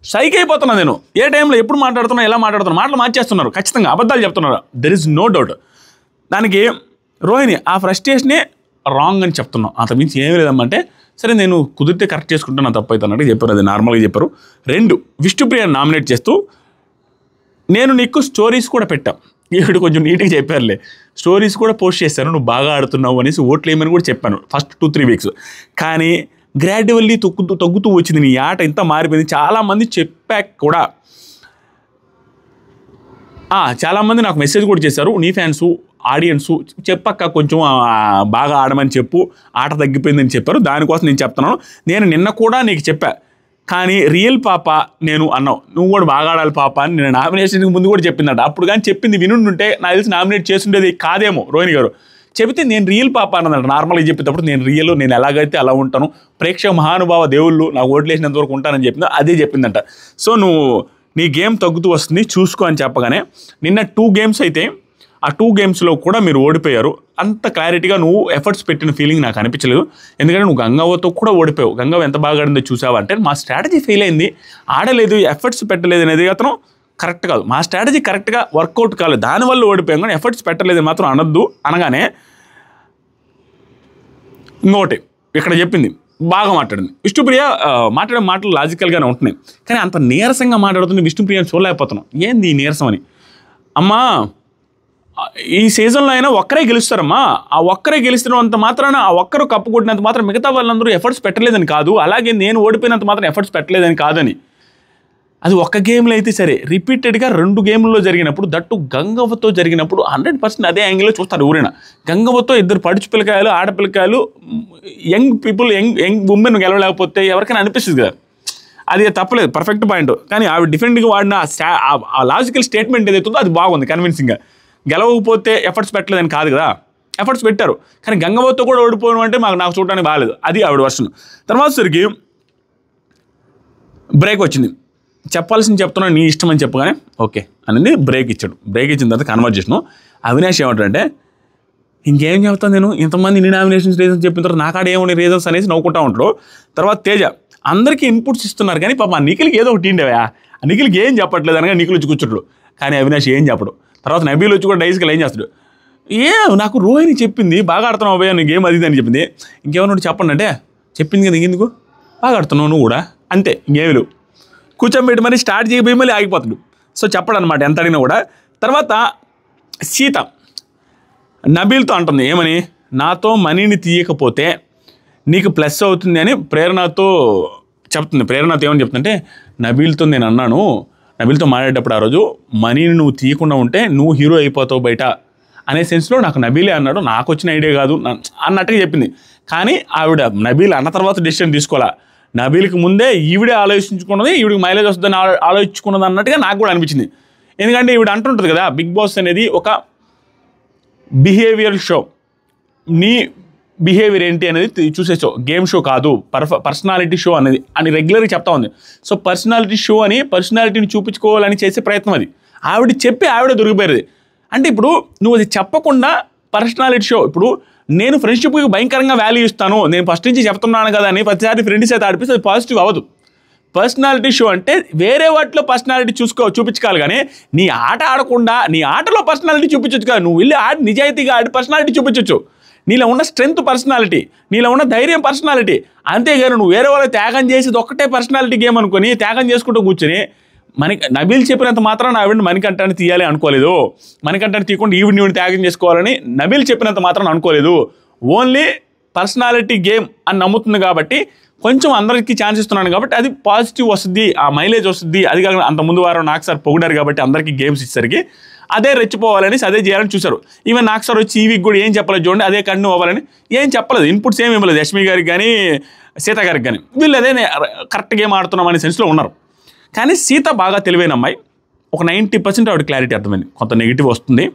సైక్ అయిపోతున్నాను నేను. ఏ టైంలో ఎప్పుడు మాట్లాడుతున్నా ఎలా మాట్లాడుతున్నా మాటలు మార్చేస్తున్నారు, ఖచ్చితంగా అబద్ధాలు చెప్తున్నారు. There is no doubt. దానికి రోహిణి ఆ ఫ్రస్ట్రేషనే రాంగ్ అని చెప్తున్నాం, అంతకుమించి ఏమీ లేదమ్మంటే సరే నేను కుదిరితే కరెక్ట్ చేసుకుంటాను తప్పు అయితే అన్నట్టు చెప్పారు. అది నార్మల్గా చెప్పారు. 2 విష్ణుప్రియని నామినేట్ చేస్తూ నేను నీకు స్టోరీస్ కూడా పెట్టాం, ఈవిడ కొంచెం నీట్గా చెప్పారులే, స్టోరీస్ కూడా పోస్ట్ చేశాను నువ్వు బాగా ఆడుతున్నావు అనేసి ఓట్లు వేయమని కూడా చెప్పాను ఫస్ట్ 2-3 వీక్స్. కానీ గ్రాడ్యువల్లీ తగ్గుతూ వచ్చింది, నీ ఆట ఇంత మారిపోయింది. చాలామంది చెప్పాక కూడా చాలామంది నాకు మెసేజ్ కూడా చేశారు, నీ ఫ్యాన్సు ఆడియన్సు చెప్పక్క కొంచెం బాగా ఆడమని చెప్పు, ఆట తగ్గిపోయిందని చెప్పారు. దానికోసం నేను చెప్తున్నాను. నేను నిన్న కూడా నీకు చెప్పా, కానీ రియల్ పాప నేను అన్నావు, నువ్వు కూడా బాగా ఆడాలి పాప అని నేను నామినేషన్కి ముందు కూడా చెప్పిందట. అప్పుడు కానీ చెప్పింది వినుంటే నాకు తెలిసి నామినేట్ చేస్తుండేది కాదేమో రోహిణి గారు. చెబితే నేను రియల్ పాప అన్నదంట. నార్మల్గా చెప్పేటప్పుడు నేను ఎలాగైతే అలా ఉంటాను, ప్రేక్షక మహానుభావ దేవుళ్ళు నాకు ఓట్లు వేసినంత వరకు ఉంటానని చెప్పిందో అదే చెప్పిందంట. సో నువ్వు నీ గేమ్ తగ్గుతూ వస్తుంది చూసుకో అని చెప్పగానే నిన్న 2 గేమ్స్ అయితే ఆ 2 గేమ్స్లో కూడా మీరు ఓడిపోయారు. అంత క్లారిటీగా నువ్వు ఎఫర్ట్స్ పెట్టిన ఫీలింగ్ నాకు అనిపించలేదు. ఎందుకంటే నువ్వు గంగవ్వతో కూడా ఓడిపోయావు. గంగవ్వ ఎంత బాగా ఆడిందో చూసావా అంటే మా స్ట్రాటజీ ఫెయిల్ అయింది, ఆడలేదు, ఎఫర్ట్స్ పెట్టలేదు అనేది అతను కరెక్ట్ కాదు. మా స్ట్రాటజీ కరెక్ట్గా వర్కౌట్ కాలేదు, దానివల్ల ఓడిపోయాం, కానీ ఎఫర్ట్స్ పెట్టలేదు మాత్రం అనొద్దు అనగానే ఇంకోటి ఇక్కడ చెప్పింది బాగా మాట్లాడింది విష్ణుప్రియ. మాట్లాడే మాటలు లాజికల్గానే ఉంటున్నాయి, కానీ అంత నీరసంగా మాట్లాడుతుంది విష్ణుప్రియని చూడలేకపోతున్నాం. ఏంది ఈ నీరసం అని. అమ్మా ఈ సీజన్లో అయినా ఒక్కరే గెలుస్తారమ్మా, ఆ ఒక్కరే గెలుస్తున్నంత మాత్రాన ఆ ఒక్కరు కప్పు కొట్టినంత మాత్రం మిగతా వాళ్ళందరూ ఎఫర్ట్స్ పెట్టలేదని కాదు, అలాగే నేను ఓడిపోయినంత మాత్రం ఎఫర్ట్స్ పెట్టలేదని కాదని. అది ఒక్క గేమ్లో అయితే సరే, రిపీటెడ్గా 2 గేమ్లలో జరిగినప్పుడు, దట్టు గంగవ్వతో జరిగినప్పుడు 100% అదే యాంగిల్లో చూస్తారు ఎవరైనా. గంగవ్వతో 2 పడుచు పిల్లకాయలు ఆడపిల్లకాయలు యంగ్ పీపుల్ యంగ్ ఉమెన్ గెలవలేకపోతే ఎవరికైనా అనిపిస్తుంది కదా, అది తప్పలేదు, పర్ఫెక్ట్ పాయింట్. కానీ ఆవిడ డిఫరెంట్గా వాడిన ఆ లాజికల్ స్టేట్మెంట్ ఏదైతుందో అది బాగుంది, కన్విన్సింగ్గా. గెలవకపోతే ఎఫర్ట్స్ పెట్టలేదని కాదు కదా, ఎఫర్ట్స్ పెట్టారు. కానీ గంగవ్వతో కూడా ఓడిపోవడం అంటే నాకు చూడడానికి బాగాలేదు, అది ఆవిడ వర్షన్. తర్వాత సరికి బ్రేక్ వచ్చింది, చెప్పాల్సింది చెప్తున్నాను నీ ఇష్టం అని చెప్పగానే ఓకే అనేది బ్రేక్ ఇచ్చాడు. బ్రేక్ ఇచ్చిన తర్వాత కన్వర్జేషను. అవినాష్ ఏమంటాడంటే ఇంకేం చెప్తాను నేను, ఇంతమంది ఇన్ని నామినేషన్స్ రీజన్స్ చెప్పిన తర్వాత నాకాడ ఏమని రీజన్స్ అనేసి నవ్వుకుంటా ఉంటాడు. తర్వాత తేజ అందరికీ ఇన్పుట్స్ ఇస్తున్నారు, కానీ పాప నిఖిల్కి ఏదో ఒకటి ఇండేవా, నిఖిల్కి ఏం చెప్పట్లేదు అనగా నిఖిల్ వచ్చి కూర్చుంటాడు, కానీ అవినాష్ ఏం చెప్పడు. తర్వాత నబీల్ వచ్చి కూడా డైస్కి ఏం చేస్తాడు, నాకు రోహిణి చెప్పింది బాగా ఆడుతున్నావు అబ్బాయి నీకు గేమ్ అది అని చెప్పింది, ఇంకేమన్నా చెప్పండి అంటే చెప్పింది కదా ఇంకెందుకు బాగా ఆడుతున్నావు నువ్వు కూడా అంతే, ఇంకేమి లేవు. కూర్చోబెట్టి మరి స్టార్ట్ చేయబోయి మళ్ళీ ఆగిపోతాడు. సో చెప్పడు అనమాట ఎంత అడిగినా కూడా. తర్వాత సీత నబీల్తో అంటుంది ఏమని, నాతో మనీని తీయకపోతే నీకు ప్లస్ అవుతుంది అని ప్రేరణతో చెప్తుంది. ప్రేరణతో ఏమని చెప్తుందంటే నబీల్తో నేను అన్నాను, నబీల్తో మాట్లాడేటప్పుడు ఆ రోజు మనీని నువ్వు తీయకుండా ఉంటే నువ్వు హీరో అయిపోతావు బయట అనే సెన్స్లో నాకు నబీలే అన్నాడు, నాకు వచ్చిన ఐడియా కాదు అన్నట్టుగా చెప్పింది. కానీ ఆవిడ నబీల్ అన్న తర్వాత డెసిషన్ తీసుకోవాలా, నబీల్కి ముందే ఈవిడే ఆలోచించుకున్నది, ఈవిడికి మైలేజ్ వస్తుందని ఆలోచించుకున్నది అన్నట్టుగా నాకు కూడా అనిపించింది. ఎందుకంటే ఈవిడ అంటుంటుంది కదా బిగ్ బాస్ అనేది ఒక బిహేవియర్ షో, నీ బిహేవియర్ ఏంటి అనేది చూసే షో, గేమ్ షో కాదు, పర్సనాలిటీ షో అనేది అని రెగ్యులర్గా చెప్తా ఉంది. సో పర్సనాలిటీ షో అని పర్సనాలిటీని చూపించుకోవాలని చేసే ప్రయత్నం అది. ఆవిడ చెప్పి ఆవిడ దొరికిపోయేది. అంటే ఇప్పుడు నువ్వు అది చెప్పకుండా పర్సనాలిటీ షో, ఇప్పుడు నేను ఫ్రెండ్షిప్కి భయంకరంగా వాల్యూ ఇస్తాను, నేను ఫస్ట్ నుంచి చెప్తున్నాను కదా అని ప్రతిసారి ఫ్రెండ్స్ అయితే ఆడిపిస్తే అది పాజిటివ్ అవ్వదు. పర్సనాలిటీ షో అంటే వేరే వాటిలో పర్సనాలిటీ చూపించుకోవాలి, కానీ నీ ఆట ఆడకుండా నీ ఆటలో పర్సనాలిటీ చూపించవచ్చు కదా. నువ్వు వెళ్ళి ఆడి నిజాయితీగా ఆడి పర్సనాలిటీ చూపించవచ్చు, నీలో ఉన్న స్ట్రెంగ్త్ పర్సనాలిటీ, నీలో ఉన్న ధైర్యం పర్సనాలిటీ. అంతేగాని నువ్వు వేరే వాళ్ళు త్యాగం చేసేది ఒక్కటే పర్సనాలిటీ గేమ్ అనుకొని త్యాగం చేసుకుంటూ కూర్చొని నబీల్ చెప్పినంత మాత్రం ఆవిడ మణికంఠాన్ని తీయాలి అనుకోలేదు, మణికంఠాన్ని తీయకుండా ఈవిడిని త్యాగం చేసుకోవాలని నబీల్ చెప్పినంత మాత్రం అనుకోలేదు. ఓన్లీ పర్సనాలిటీ గేమ్ అని నమ్ముతుంది కాబట్టి కొంచెం అందరికీ ఛాన్స్ ఇస్తున్నాను కాబట్టి అది పాజిటివ్ వస్తుంది, ఆ మైలేజ్ వస్తుంది. అది కాక అంత ముందు వారం నాకు సార్ పొగిడారు కాబట్టి అందరికీ గేమ్స్ ఇచ్చేసరికి అదే రెచ్చిపోవాలని అదే చేయాలని చూశారు. ఈవెన్ నాకు సార్ వచ్చి ఈ వీక్ కూడా ఏం చెప్పలేదు చూడండి, అదే కంటిన్యూ అవ్వాలని ఏం చెప్పలేదు, ఇన్పుట్స్ ఏమి ఇవ్వలేదు యష్మి గారికి కానీ సీత గారికి కానీ. వీళ్ళు అదే కరెక్ట్ గేమ్ ఆడుతున్నాం అనే సెన్స్లో ఉన్నారు. కానీ సీత బాగా తెలివైన అమ్మాయి, ఒక 90% ఆవిడ క్లారిటీ అర్థమైంది. కొంత నెగిటివ్ వస్తుంది,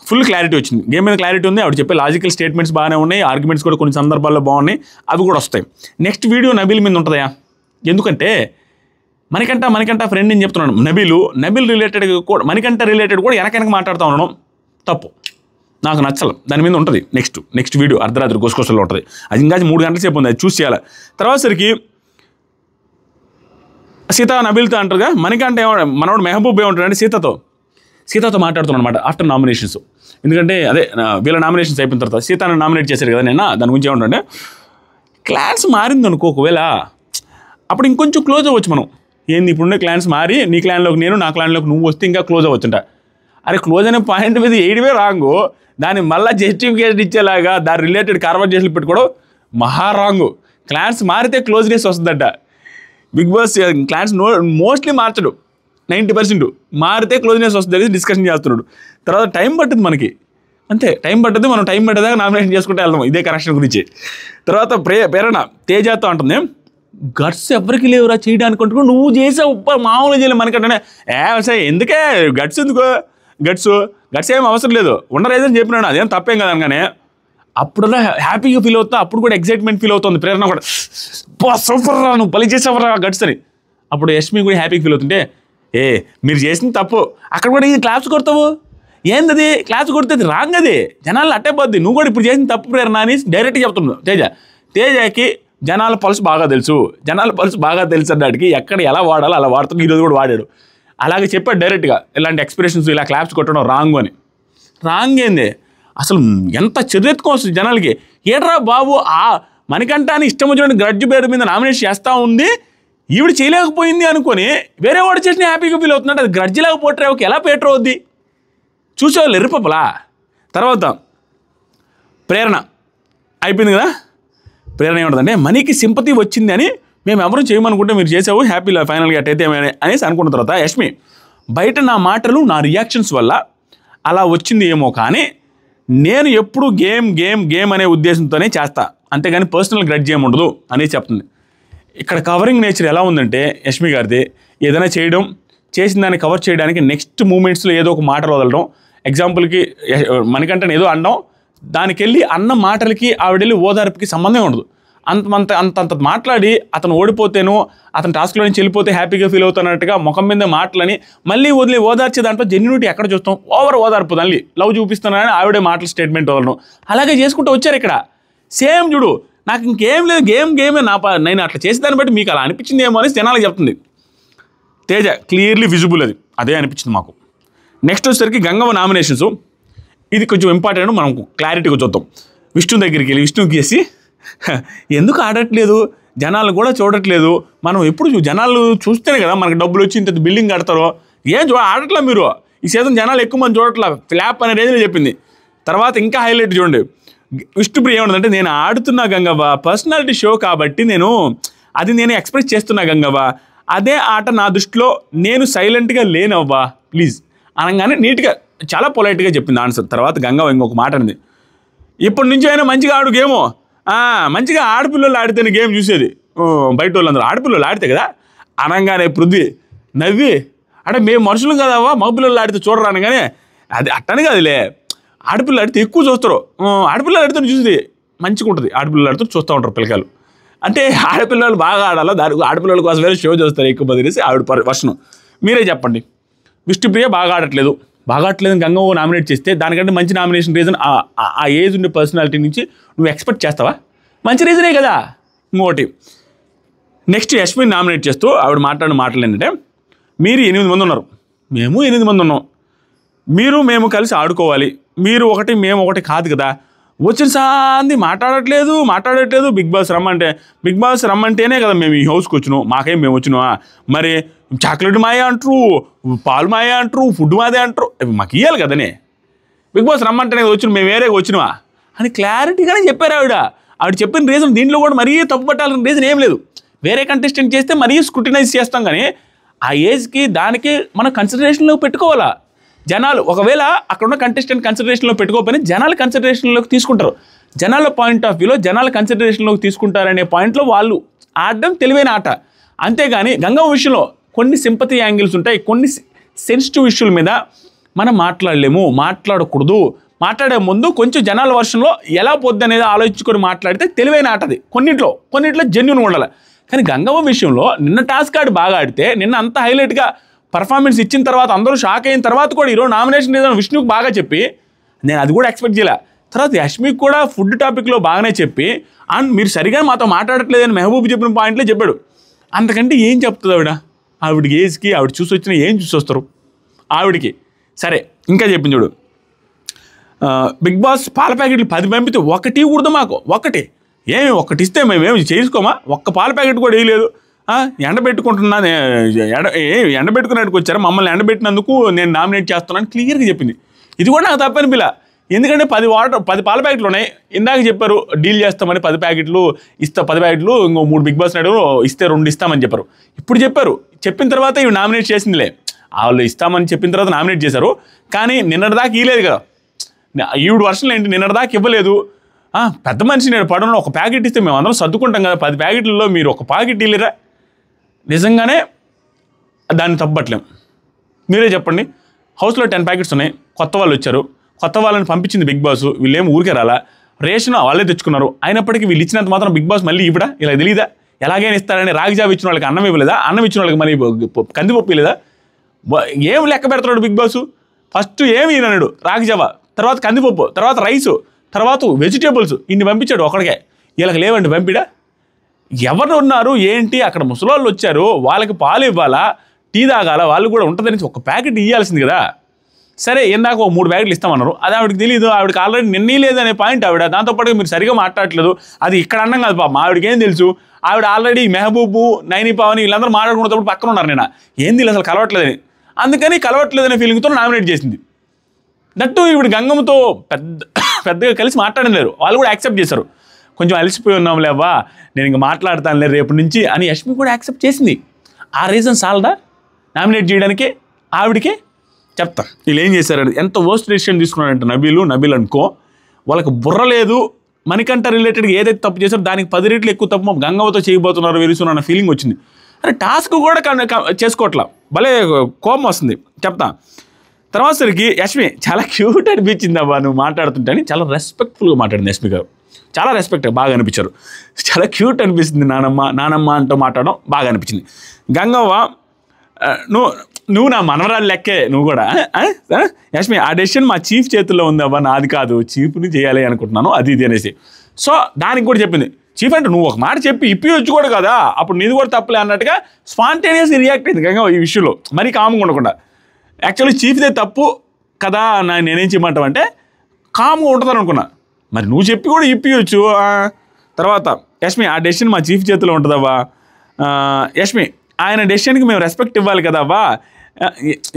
ఫుల్ క్లారిటీ వచ్చింది, గేమ్ మీద క్లారిటీ ఉంది. ఆవిడ చెప్పే లాజికల్ స్టేట్మెంట్స్ బాగానే ఉన్నాయి, ఆర్గ్యుమెంట్స్ కూడా కొన్ని సందర్భాల్లో బాగున్నాయి, అవి కూడా వస్తాయి. నెక్స్ట్ వీడియో నబీల్ మీద ఉంటుందా, ఎందుకంటే మణికంఠ ఫ్రెండ్ అని చెప్తున్నాను. నబీల్ రిలేటెడ్ కూడా మణికంఠ రిలేటెడ్ కూడా వెనక మాట్లాడుతూ ఉండడం తప్పు, నాకు నచ్చలు. దాని మీద ఉంటుంది నెక్స్ట్ వీడియో అర్ధరాత్రి గోసుకొసల్లో ఉంటుంది. అది ఇంకా 3 గంటల సేపు ఉంది, అది చూసి చేయాలి. తర్వాత సరికి సీత నబీల్తో అంటారుగా, మణికంఠ మనోడు మెహబూబ్ ఏమంటాడంటే సీతతో మాట్లాడుతున్నాను అనమాట ఆఫ్టర్ నామినేషన్స్. ఎందుకంటే అదే వీళ్ళ నామినేషన్స్ అయిపోయిన తర్వాత సీతను నామినేట్ చేశారు కదా నిన్న, దాని గురించి ఏమంటే క్లాన్స్ మారింది అనుకో, ఒకవేళ అప్పుడు ఇంకొంచెం క్లోజ్ అవ్వచ్చు మనం. ఏంది ఇప్పుడున్న క్లాన్స్ మారి నీ క్లాన్లోకి నేను, నా క్లాన్లోకి నువ్వు వస్తే ఇంకా క్లోజ్ అవ్వచ్చుంట. అరే క్లోజ్ అనే పాయింట్ మీద 8 రాంగు, దాన్ని మళ్ళీ జస్టిఫికేషన్ ఇచ్చేలాగా దాని రిలేటెడ్ కాన్వర్జేషన్లు పెట్టుకోవడం మహా రాంగు. క్లాన్స్ మారితే క్లోజ్నెస్ వస్తుందట. బిగ్ బాస్ క్లాన్స్ మోస్ట్లీ మార్చడు, 90% మారితే క్లోజ్నెస్ వస్తుంది డిస్కషన్ చేస్తున్నాడు. తర్వాత టైం పట్టుద్ది మనకి, అంతే టైం పట్టుద్ది, మనం టైం పట్టేదాకా నామినేషన్ చేసుకుంటే వెళ్దాం ఇదే కరెక్షన్ గురించి. తర్వాత ప్రేరణ తేజతో అంటుంది, గట్స్ ఎవరికి లేవురా చేయడానికి అనుకో, నువ్వు చేసావు మామూలుగా చేయలేవు మనకంటే. ఎందుకే గట్స్ ఎందుకో, గట్స్ ఏం అవసరం లేదు, ఉండరేదని చెప్పినాడు, అదేం తప్పేం కదా అనగానే అప్పుడల్లా హ్యాపీగా ఫీల్ అవుతా, అప్పుడు కూడా ఎక్సైట్మెంట్ ఫీల్ అవుతుంది ప్రేరణ కూడా, సూపర్ రా నువ్వు పని చేసావరా గట్స్ అని. అప్పుడు యష్మి కూడా హ్యాపీగా ఫీల్ అవుతుంటే, మీరు చేసింది తప్పు, అక్కడ కూడా ఇది క్లాప్స్ కొడతావు, ఏందది క్లాప్స్ కొడితే అది రాంగ్, అది జనాలు అట్టే పోద్ది, నువ్వు కూడా ఇప్పుడు చేసిన తప్పు ప్రేరణ అని డైరెక్ట్గా చెప్తున్నావు. తేజకి జనాల పల్స్ బాగా తెలుసు అన్నాడికి ఎక్కడ ఎలా వాడాలో అలా వాడుతాడు, ఈరోజు కూడా వాడాడు. అలాగే చెప్పాడు డైరెక్ట్గా, ఇలాంటి ఎక్స్ప్రెషన్స్ ఇలా క్లాప్స్ కొట్టడం రాంగ్ అని. రాంగ్ ఏంది అసలు, ఎంత చర్యెత్తుకో వస్తుంది జనాలకి. ఏట్రా బాబు ఆ మణికంఠాన్ని ఇష్టం వచ్చిన గ్రడ్జ్ పేరు మీద నామినేషన్ చేస్తూ ఉంది, ఈవిడ చేయలేకపోయింది అనుకొని వేరే వాడు చేసిన హ్యాపీగా ఫీల్ అవుతున్నాడు. అది గ్రడ్జ్ లాగా పోట్రేవకి ఎలా పేటర్ అవుద్ది, చూసేవాళ్ళు ఎర్రిపప్పలా. తర్వాత ప్రేరణ అయిపోయింది కదా, ప్రేరణ ఏమంటుందంటే మనీకి సింపతి వచ్చింది అని మేము ఎవరు చేయమనుకుంటే మీరు చేసావు హ్యాపీలా ఫైనల్గా అట్టయితే అనేసి అనుకున్న తర్వాత యష్మి, బయట నా మాటలు నా రియాక్షన్స్ వల్ల అలా వచ్చింది ఏమో, కానీ నేను ఎప్పుడు గేమ్ అనే ఉద్దేశంతోనే చేస్తా, అంతేగాని పర్సనల్ గ్రడ్జ్ ఏమి ఉండదు అనేది చెప్తుంది. ఇక్కడ కవరింగ్ నేచర్ ఎలా ఉందంటే యష్మి గారిది, ఏదైనా చేయడం, చేసిన దాన్ని కవర్ చేయడానికి నెక్స్ట్ మూమెంట్స్లో ఏదో ఒక మాటలు వదలడం. ఎగ్జాంపుల్కి మణికంఠని ఏదో అనడం, దానికి వెళ్ళి అన్న మాటలకి ఆవిడెళ్ళి ఓదార్పుకి సంబంధం ఉండదు. అంత మాట్లాడి అతను ఓడిపోతేనో అతను టాస్క్లో నుంచి వెళ్ళిపోతే హ్యాపీగా ఫీల్ అవుతున్నట్టుగా ముఖం మీద మాటలని మళ్ళీ వదిలి ఓదార్చే దాంట్లో జెన్యూనిటీ ఎక్కడ చూస్తాం, ఓదార్పు మళ్ళీ లవ్ చూపిస్తున్నానని ఆవిడే మాటలు స్టేట్మెంట్ వదలడం, అలాగే చేసుకుంటూ వచ్చారు ఇక్కడ. సేమ్ చూడు, నాకు ఇంకేం లేదు, గేమే నేను అట్లా చేసేదాన్ని బట్టి మీకు అలా అనిపించింది ఏమో అని జనాలకు చెప్తుంది. తేజ క్లియర్లీ విజిబుల్, అదే అనిపించింది మాకు. నెక్స్ట్ వచ్చేసరికి గంగవ్వ నామినేషన్స్, ఇది కొంచెం ఇంపార్టెంట్, మనం క్లారిటీగా చూద్దాం. విష్ణు దగ్గరికి వెళ్ళి విష్ణుకి చేసి ఎందుకు ఆడట్లేదు, జనాలు కూడా చూడట్లేదు, మనం ఎప్పుడు జనాలు చూస్తేనే కదా మనకు డబ్బులు వచ్చి ఇంత బిల్డింగ్ కడతారో, ఆడట్లా మీరు ఈ సీజన్ జనాలు ఎక్కువ మంది చూడట్లా, ఫ్లాప్ అనే రేంజ్లో చెప్పింది. తర్వాత ఇంకా హైలైట్ చూడండి, విష్ణుప్రియ ఏమంటుందంటే, నేను ఆడుతున్నా గంగవ్వ, పర్సనాలిటీ షో కాబట్టి నేను ఎక్స్ప్రెస్ చేస్తున్నా గంగవ్వ, అదే ఆట నా దృష్టిలో నేను సైలెంట్గా లేనవ్వా ప్లీజ్ అనగానే నీట్గా చాలా పొలైట్గా చెప్పింది ఆన్సర్. తర్వాత గంగవ్వ ఇంకొక మాట అంది, ఇప్పటి నుంచి అయినా మంచిగా ఆడు గేమో, మంచిగా ఆడపిల్లలు ఆడితేనే గేమ్ చూసేది, బయట వాళ్ళందరూ ఆడపిల్లలు ఆడితే కదా అనగానే పృథ్వీ నవ్వి, అంటే మేము మనుషులు కదవ్వా మగపిల్లలు ఆడితే చూడరాను, కానీ అది అట్టని కదిలే, ఆడపిల్లలు ఆడితే ఎక్కువ చూస్తారు, ఆడపిల్లలు ఆడితే చూసి మంచిగా ఉంటుంది, ఆడపిల్లలు ఆడితే చూస్తూ ఉంటారు పిల్లకాయలు. అంటే ఆడపిల్లలు బాగా ఆడాలో దానికి ఆడపిల్లల కోసం వేరే షో చూస్తారు ఎక్కువ మంది అనేసి ఆవిడ వర్షం. మీరే చెప్పండి, విష్ణుప్రియ బాగా ఆడట్లేదు గంగవ్వ నామినేట్ చేస్తే దానికంటే మంచి నామినేషన్ రీజన్ ఆ ఏజ్ ఉండే పర్సనాలిటీ నుంచి నువ్వు ఎక్స్పెక్ట్ చేస్తావా? మంచి రీజనే కదా. ఇంకోటి నెక్స్ట్ యష్మిని నామినేట్ చేస్తూ ఆవిడ మాట్లాడిన మాటలు ఏంటంటే, మీరు 8 మంది ఉన్నారు, మేము 8 మంది ఉన్నాం, మేము కలిసి ఆడుకోవాలి, మీరు ఒకటి మేము ఒకటి కాదు కదా, వచ్చిన సాంది మాట్లాడట్లేదు. బిగ్ బాస్ రమ్మంటేనే కదా మేము ఈ హౌస్కి వచ్చినాం, మేము వచ్చినావా? మరి చాక్లెట్ మాయ అంటారు, పాలు మాయ అంటారు, ఫుడ్ మాదే అంటారు. మాకు ఇవ్వాలి కదనే, బిగ్ బాస్ రమ్మంటేనే వచ్చిన మేము వేరేగా వచ్చినవా అని క్లారిటీగానే చెప్పారు ఆవిడ చెప్పిన రీజన్. దీంట్లో కూడా మరీ తప్పు పట్టాల్సిన రీజన్ ఏం లేదు. వేరే కంటెస్టెంట్ చేస్తే మరీ స్క్రూటినైజ్ చేస్తాం, కానీ ఆ ఏజ్కి దానికి మనం కన్సిడరేషన్లో పెట్టుకోవాలా. జనాలు ఒకవేళ అక్కడున్న కంటెస్టెంట్ కన్సిడరేషన్లో పెట్టుకోకపోయినా జనాలు కన్సిడరేషన్లోకి తీసుకుంటారు. జనాల పాయింట్ ఆఫ్ వ్యూలో జనాల కన్సిడరేషన్లోకి తీసుకుంటారనే పాయింట్లో వాళ్ళు ఆడడం తెలివైన ఆట. అంతేగాని గంగవ్వ విషయంలో కొన్ని సింపతి యాంగిల్స్ ఉంటాయి, కొన్ని సెన్సిటివ్ ఇష్యూల మీద మనం మాట్లాడలేము, మాట్లాడకూడదు. మాట్లాడే ముందు కొంచెం జనాల వర్షంలో ఎలా పొద్దు అనేది ఆలోచించుకొని మాట్లాడితే తెలివైన ఆటది. కొన్నిట్లో జెన్యూన్గా ఉండాలి. కానీ గంగవ్వ విషయంలో నిన్న టాస్క్ ఆడి బాగా ఆడితే, నిన్న అంత హైలైట్గా పర్ఫార్మెన్స్ ఇచ్చిన తర్వాత అందరూ షాక్ అయిన తర్వాత కూడా ఈరోజు నామినేషన్ ఏదైనా విష్ణుకి బాగా చెప్పి, నేను అది కూడా ఎక్స్పెక్ట్ చేయలే. తర్వాత యష్మికి కూడా ఫుడ్ టాపిక్లో బాగానే చెప్పి, అండ్ మీరు సరిగా మాతో మాట్లాడట్లేదని మెహబూబ్ చెప్పిన పాయింట్లే చెప్పాడు. అంతకంటే ఏం చెప్తుంది ఆవిడకి ఏజ్కి ఆవిడ చూసి వచ్చినా ఏం చూసి వస్తారు ఆవిడికి. సరే ఇంకా చెప్పింది చూడు, బిగ్ బాస్ పాల ప్యాకెట్లు 10 పంపితే ఒకటి కూడదు మాకు, ఒకటి ఇస్తే మేమేమి చేసుకోమా, ఒక్క పాల ప్యాకెట్ కూడా వేయలేదు. ఎండబెట్టుకుంటున్నా, ఎండబెట్టుకున్నట్టుకు వచ్చారా, మమ్మల్ని ఎండబెట్టినందుకు నేను నామినేట్ చేస్తున్నాను క్లియర్గా చెప్పింది. ఇది కూడా నాకు తప్పని పిల్ల, ఎందుకంటే 10 పాల ప్యాకెట్లు ఉన్నాయి. ఇందాక చెప్పారు డీల్ చేస్తామని 10 ప్యాకెట్లు ఇస్తా, 10 ప్యాకెట్లు ఇంకో 3 బిగ్ బాస్ నాడు ఇస్తే 2 ఇస్తామని చెప్పారు. ఇప్పుడు చెప్పిన తర్వాత ఇవి నామినేట్ చేసిందిలే, వాళ్ళు ఇస్తామని చెప్పిన తర్వాత నామినేట్ చేశారు. కానీ నిన్నటిదాకా ఇవ్వలేదు కదా, ఈవిడ వర్షన్లు ఏంటి, నిన్నటిదాకా ఇవ్వలేదు. పెద్ద మనిషి నేను పడను, ఒక ప్యాకెట్ ఇస్తే మేము అందరం సర్దుకుంటాం కదా, 10 ప్యాకెట్లలో మీరు ఒక ప్యాకెట్ ఇల్లేరా, నిజంగానే దాన్ని తప్పట్లేం. మీరే చెప్పండి. హౌస్లో 10 ప్యాకెట్స్ ఉన్నాయి, కొత్త వాళ్ళు వచ్చారు, కొత్త వాళ్ళని పంపించింది బిగ్ బాస్, వీళ్ళేం ఊరికే రాలా, రేషన్ వాళ్ళే తెచ్చుకున్నారు. అయినప్పటికీ వీళ్ళు ఇచ్చినంత మాత్రం బిగ్ బాస్ మళ్ళీ ఇవ్వడా, ఇలా తెలియదా, ఎలాగైనా ఇస్తారని రాగి జాబ్ ఇచ్చిన వాళ్ళకి అన్నం ఇవ్వలేదా, అన్నం ఇచ్చిన వాళ్ళకి మళ్ళీ కందిపప్పు ఇవ్వలేదా, ఏం లెక్క పెడతాడు బిగ్ బాస్. ఫస్ట్ ఏమి అన్నాడు, రాగి జావ, తర్వాత కందిపప్పు, తర్వాత రైసు, తర్వాత వెజిటేబుల్స్, ఇన్ని పంపించాడు ఒకడికే. వీళ్ళకి లేవండి పంపిడా. ఎవరు ఉన్నారు ఏంటి, అక్కడ ముసలోళ్ళు వచ్చారు, వాళ్ళకి పాలు ఇవ్వాలా, టీ తాగాల, వాళ్ళు కూడా ఉంటుందని ఒక ప్యాకెట్ ఇవ్వాల్సింది కదా. సరే ఇందాక 3 ప్యాకెట్లు ఇస్తామన్నారు, అది ఆవిడకి తెలియదు, ఆవిడకి ఆల్రెడీ నిన్నీ లేదనే పాయింట్ ఆవిడ. దాంతోపాటు మీరు సరిగా మాట్లాడట్లేదు, అది ఇక్కడ అన్నం కాదు పాపం, ఆవిడకి ఏం తెలుసు. ఆవిడ ఆల్రెడీ మెహబూబు, నైని పావని వీళ్ళందరూ మాట్లాడుకున్నప్పుడు పక్కన ఉన్నారు, నేను ఏంది అసలు కలవట్లేదని, అందుకని కలవట్లేదనే ఫీలింగ్తో నామినేట్ చేసింది. దట్టు ఇప్పుడు గంగమ్మతో పెద్దగా కలిసి మాట్లాడలేరు, వాళ్ళు కూడా యాక్సెప్ట్ చేశారు. కొంచెం అలసిపోయి ఉన్నాం లేవా, నేను ఇంకా మాట్లాడతానులే రేపు నుంచి అని యష్మి కూడా యాక్సెప్ట్ చేసింది. ఆ రీజన్ సాలదా నామినేట్ చేయడానికి ఆవిడికి? చెప్తా వీళ్ళు ఏం చేశారంటే, ఎంత వర్స్ట్ డెసిషన్ తీసుకున్నారంటే నబీల్ అనుకో, వాళ్ళకి బుర్ర లేదు. మణికంఠ రిలేటెడ్గా ఏదైతే తప్పు చేశారో దానికి 10 రెట్లు ఎక్కువ తప్పు గంగవ్వతో చేయబోతున్నారు వెలుసును అన్న ఫీలింగ్ వచ్చింది. అరే టాస్క్ కూడా చేసుకోవట్లా, భలే కోపం వస్తుంది. చెప్తా తర్వాత సరికి యష్మి చాలా క్యూట్ అనిపించింది అబ్బా నువ్వు మాట్లాడుతుంటే అని. చాలా రెస్పెక్ట్ఫుల్గా మాట్లాడింది యష్మి గారు, చాలా రెస్పెక్ట్ బాగా అనిపించారు. చాలా క్యూట్ అనిపిస్తుంది, నానమ్మ అంటూ మాట్లాడడం బాగా అనిపించింది. గంగవ్వ నువ్వు నా మనవరాలు లెక్కే, నువ్వు కూడా యష్మి ఆ డెసిషన్ మా చీఫ్ చేతుల్లో ఉంది అవ్వ, నాది కాదు, చీఫ్ని చేయాలి అనుకుంటున్నాను అది ఇది అనేసి. సో దానికి కూడా చెప్పింది, చీఫ్ అంటే నువ్వు ఒక మాట చెప్పి ఇప్పివచ్చు కూడా కదా, అప్పుడు నీది కూడా తప్పలే అన్నట్టుగా స్పాంటేనియస్ రియాక్ట్ అయింది గంగవ్వ ఈ విషయంలో, మరీ కామ్గా ఉండకుండా. యాక్చువల్లీ చీఫ్దే తప్పు కదా, నేనేం చేయమంటావు అంటే కామ్గా ఉంటుందని అనుకున్నా, మరి నువ్వు చెప్పి కూడా ఇప్పివచ్చు. తర్వాత యష్మి ఆ డెసిషన్ మా చీఫ్ చేతిలో ఉంటుందవ్వా, యష్మి ఆయన డెసిషన్కి మేము రెస్పెక్ట్ ఇవ్వాలి కదవ్వా,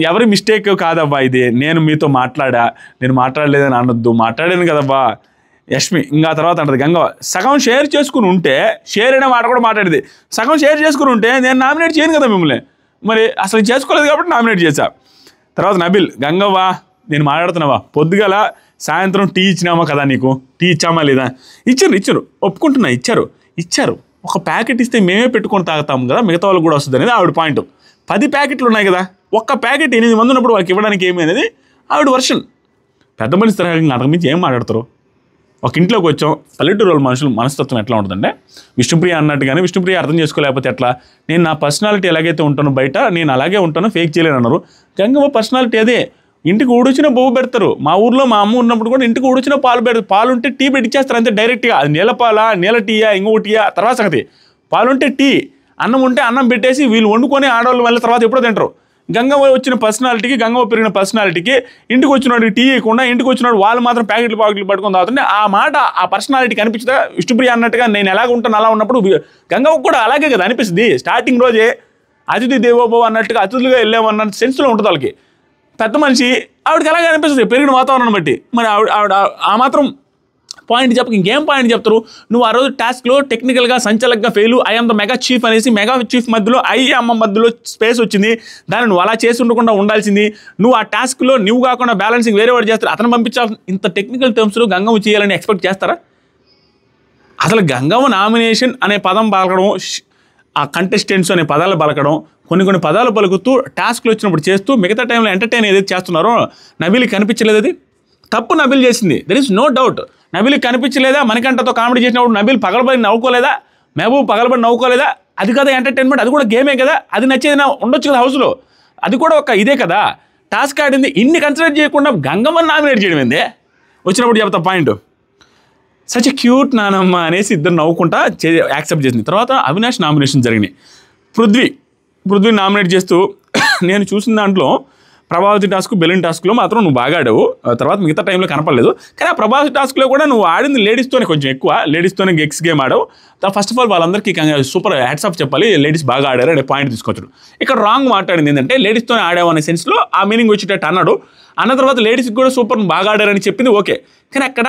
ఎవరి మిస్టేక్ కాదవ్వా ఇది, నేను మీతో నేను మాట్లాడలేదని అనొద్దు, మాట్లాడాను కదవ్వా యష్మి. ఇంకా తర్వాత అంటది గంగవ్వ, సగం షేర్ చేసుకుని ఉంటే, షేర్ అనే మాట కూడా మాట్లాడేది, సగం షేర్ చేసుకుని ఉంటే నేను నామినేట్ చేయను కదా మిమ్మల్ని, మరి అసలు చేసుకోలేదు కాబట్టి నామినేట్ చేశా. తర్వాత నబీల్, గంగవ్వ నేను మాట్లాడుతున్నావా, పొద్దుగల సాయంత్రం టీ ఇచ్చినామా కదా, నీకు టీ ఇచ్చామా లేదా, ఇచ్చారు ఒప్పుకుంటున్నా, ఇచ్చారు ఒక ప్యాకెట్ ఇస్తే మేమే పెట్టుకొని తాగుతాం కదా, మిగతా వాళ్ళకి కూడా వస్తుంది అనేది ఆవిడ పాయింట్. 10 ప్యాకెట్లు ఉన్నాయి కదా, ఒక్క ప్యాకెట్ 8 మంది ఉన్నప్పుడు వాళ్ళకి ఇవ్వడానికి ఏమి అనేది ఆవిడ వర్షన్. పెద్ద మనిషి తరగతి అంతకుమించి ఏం మాట్లాడతారు. ఒక ఇంట్లోకి వచ్చాం, పల్లెటూరు వాళ్ళ మనుషులు మనస్తత్వం ఎట్లా ఉంటుందంటే, విష్ణుప్రియ అన్నట్టుగానే విష్ణుప్రియ అర్థం చేసుకోలేకపోతే ఎట్లా, నేను నా పర్సనాలిటీ ఎలాగైతే ఉంటానో బయట నేను అలాగే ఉంటానో, ఫేక్ చేయలేను అన్నారు. గంగవ్వ పర్సనాలిటీ అదే, ఇంటికి ఊడొచ్చిన బొవ్వు పెడతారు. మా ఊర్లో మా అమ్మ ఉన్నప్పుడు కూడా ఇంటికి ఊడొచ్చిన పాలు పెడతారు, పాలుంటే టీ పెట్టిచ్చేస్తారు అంతే డైరెక్ట్గా, అది నీళ్ళ పాలా నీళ్ళ టీయా ఇంకోటియా తర్వాత సంగతి, పాలుంటే టీ, అన్నం ఉంటే అన్నం పెట్టేసి వీళ్ళు వండుకొని ఆడవాళ్ళు మళ్ళీ తర్వాత ఎప్పుడో తింటారు. గంగవ్వ వచ్చిన పర్సనాలిటీకి, గంగవ్వ పెరిగిన పర్సనాలిటీకి, ఇంటికి వచ్చినవాడు టీ ఇవ్వకుండా ఇంటికి వచ్చినవాడు వాళ్ళు మాత్రం ప్యాకెట్లు పట్టుకొని తాగుతుంటే ఆ మాట ఆ పర్సనాలిటీ కనిపించదా, విష్ణుప్రియ అన్నట్టుగా నేను ఎలాగ ఉంటాను అలా ఉన్నప్పుడు గంగవ్వ కూడా అలాగే కదా అనిపిస్తుంది. స్టార్టింగ్ రోజే అతిథి దేవోభవ అన్నట్టుగా అతిథులుగా వెళ్ళామన్న సెన్స్లో ఉంటుంది వాళ్ళకి. పెద్ద మనిషి ఆవిడకి ఎలాగ అనిపిస్తుంది పెరిగిన వాతావరణం బట్టి. మరి ఆవిడ ఆ మాత్రం పాయింట్ చెప్పక ఇంకేం పాయింట్ చెప్తారు? నువ్వు ఆ రోజు టాస్క్లో టెక్నికల్గా సంచలకంగా fail, I am the mega chief అనేసి మెగా చీఫ్ మధ్యలో అమ్మ మధ్యలో స్పేస్ వచ్చింది. దాన్ని నువ్వు అలా చేసి ఉండకుండా ఉండాల్సింది. నువ్వు ఆ టాస్క్లో నువ్వు కాకుండా బ్యాలెన్సింగ్ వేరే వాడు చేస్తారు, అతను పంపించాల్సి. ఇంత టెక్నికల్ టర్మ్స్లో గంగమ్మ చేయాలని ఎక్స్పెక్ట్ చేస్తారా? అసలు గంగమ్మ నామినేషన్ అనే పదం పలకడం, ఆ కంటెస్టెంట్స్ అనే పదాలు పలకడం, కొన్ని పదాలు పలుకుతూ టాస్క్లు వచ్చినప్పుడు చేస్తూ మిగతా టైంలో ఎంటర్టైన్ ఏదైతే చేస్తున్నారో నబీల్కి కనిపించలేదు. అది తప్పు నబీల్ చేసింది, దెర్ ఈస్ నో డౌట్. నబీల్కి కనిపించలేదా? మణికంఠతో కామెడీ చేసినప్పుడు నబీల్ పగలబడి నవ్వుకోలేదా? మహబూబ్ పగలబడి నవ్వుకోలేదా? అది కదా ఎంటర్టైన్మెంట్, అది కూడా గేమే కదా. అది నచ్చేది ఉండొచ్చు కదా హౌస్లో, అది కూడా ఒక ఇదే కదా. టాస్క్ ఆడింది ఇన్ని కన్సిడర్ చేయకుండా గంగమ్మని నామినేట్ చేయడం ఏందే? వచ్చినప్పుడు చెప్తా పాయింట్. సచ్ ఎ క్యూట్ నానమ్మ అనేసి ఇద్దరు నవ్వుకుంటా యాక్సెప్ట్ చేసింది. తర్వాత అవినాష్ నామినేషన్ జరిగినాయి. పృథ్వీ నామినేట్ చేస్తూ నేను చూసిన దాంట్లో ప్రభావతి టాస్క్, బెలూన్ టాస్క్లో మాత్రం నువ్వు బాగా ఆడావు, తర్వాత మిగతా టైంలో కనపడలేదు. కానీ ఆ ప్రభావతి టాస్క్లో కూడా నువ్వు ఆడింది లేడీస్తోనే కొంచెం ఎక్కువ, లేడీస్తోనే ఎక్స్ గేమ్ ఆడావు. ఫస్ట్ ఆఫ్ ఆల్ వాళ్ళందరికీ సూపర్ హ్యాట్స్ ఆఫ్ చెప్పాలి, లేడీస్ బాగా ఆడారు అనే పాయింట్ తీసుకొచ్చాడు. ఇక్కడ రాంగ్ మాట్లాడింది ఏంటంటే లేడీస్తోనే ఆడావు అనే సెన్స్లో ఆ మీనింగ్ వచ్చేటట్టు అన్నాడు. అన్న తర్వాత లేడీస్కి కూడా సూపర్ బాగా ఆడారని చెప్పింది ఓకే. కానీ అక్కడ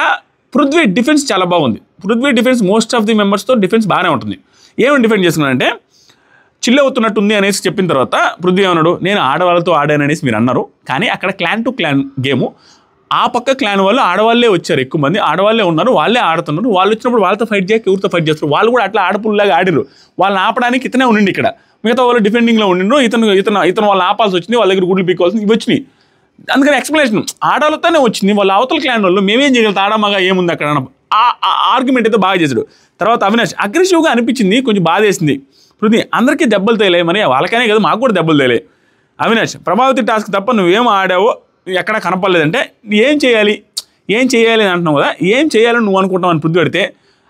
పృథ్వీ డిఫెన్స్ చాలా బాగుంది. Prithvi defence most of the మెంబర్స్తో డిఫెన్స్ బాగానే ఉంటుంది. ఏమని డిఫెండ్ చేసుకున్నానంటే చిల్ అవుతున్నట్టుంది అనేసి చెప్పిన తర్వాత పృథ్వీ అన్నాడు నేను ఆడవాళ్ళతో ఆడాననేసి మీరు అన్నారు, కానీ అక్కడ క్లాన్ టు క్లాన్ గేము. ఆ పక్క క్లాన్ వాళ్ళు ఆడవాళ్ళే వచ్చారు, ఎక్కువ మంది ఆడవాళ్ళే ఉన్నారు, వాళ్ళే ఆడుతున్నారు. వాళ్ళు వచ్చినప్పుడు వాళ్ళతో ఫైట్ చేయక ఎవరితో ఫైట్ చేస్తారు? వాళ్ళు కూడా అట్లా ఆడపుల్లాగా ఆడిరు. వాళ్ళని ఆపడానికి ఇతనే ఉండిండి ఇక్కడ, మిగతా వాళ్ళు డిఫెండింగ్లో ఉండిండ్రు. ఇతను వాళ్ళని ఆపాల్సి వచ్చింది, వాళ్ళ దగ్గర గుడ్లు పీక్కోవాల్సింది ఇవి వచ్చినాయి. అందుకని ఎక్స్ప్లెనేషన్ ఆడాలతోనే వచ్చింది. వాళ్ళ అవతల క్లాన్ వాళ్ళు మేమేం చేయగలుగుతాం, ఆడమగా ఏముంది అక్కడ ఆర్గ్యుమెంట్ అయితే బాగా చేశాడు. తర్వాత అవినాష్ అగ్రెసివ్గా అనిపించింది, కొంచెం బాధ వేసింది. పృథ్వీ అందరికీ దెబ్బలు తేలే, మరి వాళ్ళకనే కదా మాకు కూడా దెబ్బలు తేలే. అవినాష్ ప్రభావతి టాస్క్ తప్ప నువ్వేం ఆడావో ఎక్కడా కనపడలేదంటే ఏం చేయాలి అని అంటున్నావు కదా, ఏం చేయాలని నువ్వు అనుకుంటావు అని పృథ్వీ అడితే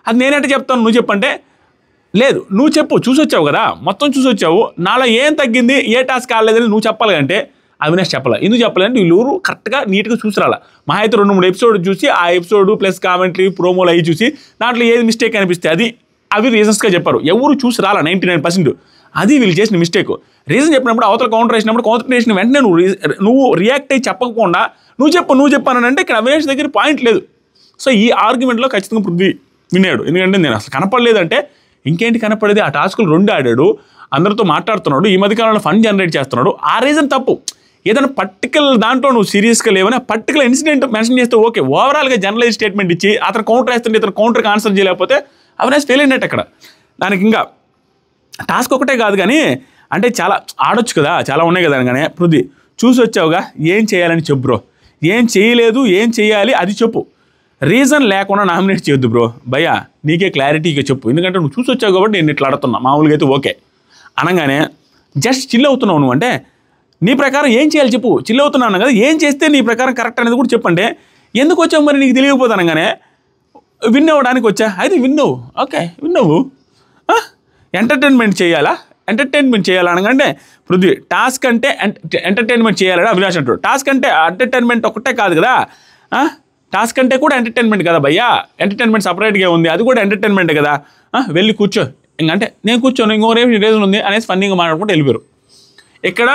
అది నేనంటే చెప్తాను, నువ్వు చెప్పంటే లేదు నువ్వు చెప్పు, చూసొచ్చావు కదా మొత్తం చూసొచ్చావు, నాలో ఏం తగ్గింది, ఏ టాస్క్ ఆడలేదని నువ్వు చెప్పాలి. అంటే అవినాష్ చెప్పాలి. ఎందుకు చెప్పాలంటే వీళ్ళు కరెక్ట్గా నీట్గా చూసి రాలా. మహా అయితే 2-3 ఎపిసోడ్ చూసి ఆ ఎపిసోడ్ ప్లస్ కామెంటరీ ప్రోమోలు అవి చూసి దాంట్లో ఏది మిస్టేక్ అనిపిస్తే అవి రీజన్స్గా చెప్పారు. ఎవరు చూసి రాలా 99%. అది వీళ్ళు చేసిన మిస్టేక్. రీజన్ చెప్పినప్పుడు అవతల కౌంటర్ వేసినప్పుడు కౌంటర్ వేసిన వెంటనే నువ్వు రియాక్ట్ అయ్యి చెప్పకుండా నువ్వు చెప్పానంటే ఇక్కడ అవినాష్ దగ్గర పాయింట్ లేదు. సో ఈ ఆర్గ్యుమెంట్లో ఖచ్చితంగా పృథ్వీ విన్నాడు. ఎందుకంటే నేను అసలు కనపడలేదంటే ఇంకేంటి కనపడేది, ఆ టాస్కులు 2 ఆడాడు, అందరితో మాట్లాడుతున్నాడు, ఈ మధ్యకాలంలో ఫండ్ జనరేట్ చేస్తున్నాడు. ఆ రీజన్ తప్పు. ఏదైనా పర్టికులర్ దాంట్లో నువ్వు సీరియస్గా లేవని ఆ పర్టికులర్ ఇన్సిడెంట్ మెన్షన్ చేస్తే ఓకే. ఓవరాల్గా జనరలైజ్ స్టేట్మెంట్ ఇచ్చి అతను కౌంటర్ వేస్తుంటే ఇతను కౌంటర్కి ఆన్సర్ చేయలేకపోతే అవినాష్ ఫెయిల్ అయినట్టు అక్కడ. దానికి ఇంకా టాస్క్ ఒకటే కాదు కానీ అంటే చాలా ఆడొచ్చు కదా, చాలా ఉన్నాయి కదా. అనగానే పృథ్వీ చూసి వచ్చావుగా, ఏం చేయాలని చెప్పు బ్రో, ఏం చేయలేదు ఏం చేయాలి అది చెప్పు, రీజన్ లేకుండా నామినేట్ చేయొద్దు బ్రో భయ్యా, నీకే క్లారిటీగా చెప్పు. ఎందుకంటే నువ్వు చూసి వచ్చావు కాబట్టి నేను ఇట్లా ఆడుతున్నా, మామూలుగా అయితే ఓకే అనగానే జస్ట్ చిల్ అవుతున్నావు నువ్వు. అంటే నీ ప్రకారం ఏం చేయాలి చెప్పు, చిల్ అవుతున్నాను కదా, ఏం చేస్తే నీ ప్రకారం కరెక్ట్ అనేది కూడా చెప్పంటే ఎందుకు వచ్చావు మరి నీకు తెలియకపోతే అనగానే విన్ అవ్వడానికి వచ్చా, అయితే విన్నావు ఓకే విన్నావు, ఎంటర్టైన్మెంట్ చేయాలా అనగానే పృథ్వీ టాస్క్ అంటే ఎంటర్టైన్మెంట్ చేయాలని అవినాష్ అంటాడు. టాస్క్ అంటే ఎంటర్టైన్మెంట్ ఒకటే కాదు కదా, టాస్క్ అంటే కూడా ఎంటర్టైన్మెంట్ కదా భయ్యా, ఎంటర్టైన్మెంట్ సపరేట్గా ఉంది, అది కూడా ఎంటర్టైన్మెంట్ కదా, వెళ్ళి కూర్చో ఇంకంటే నేను కూర్చోను ఇంకో రీజన్ ఉంది అనేసి ఫన్నీగా మాట్లాడుకుంటూ వెళ్ళిపోయారు. ఇక్కడ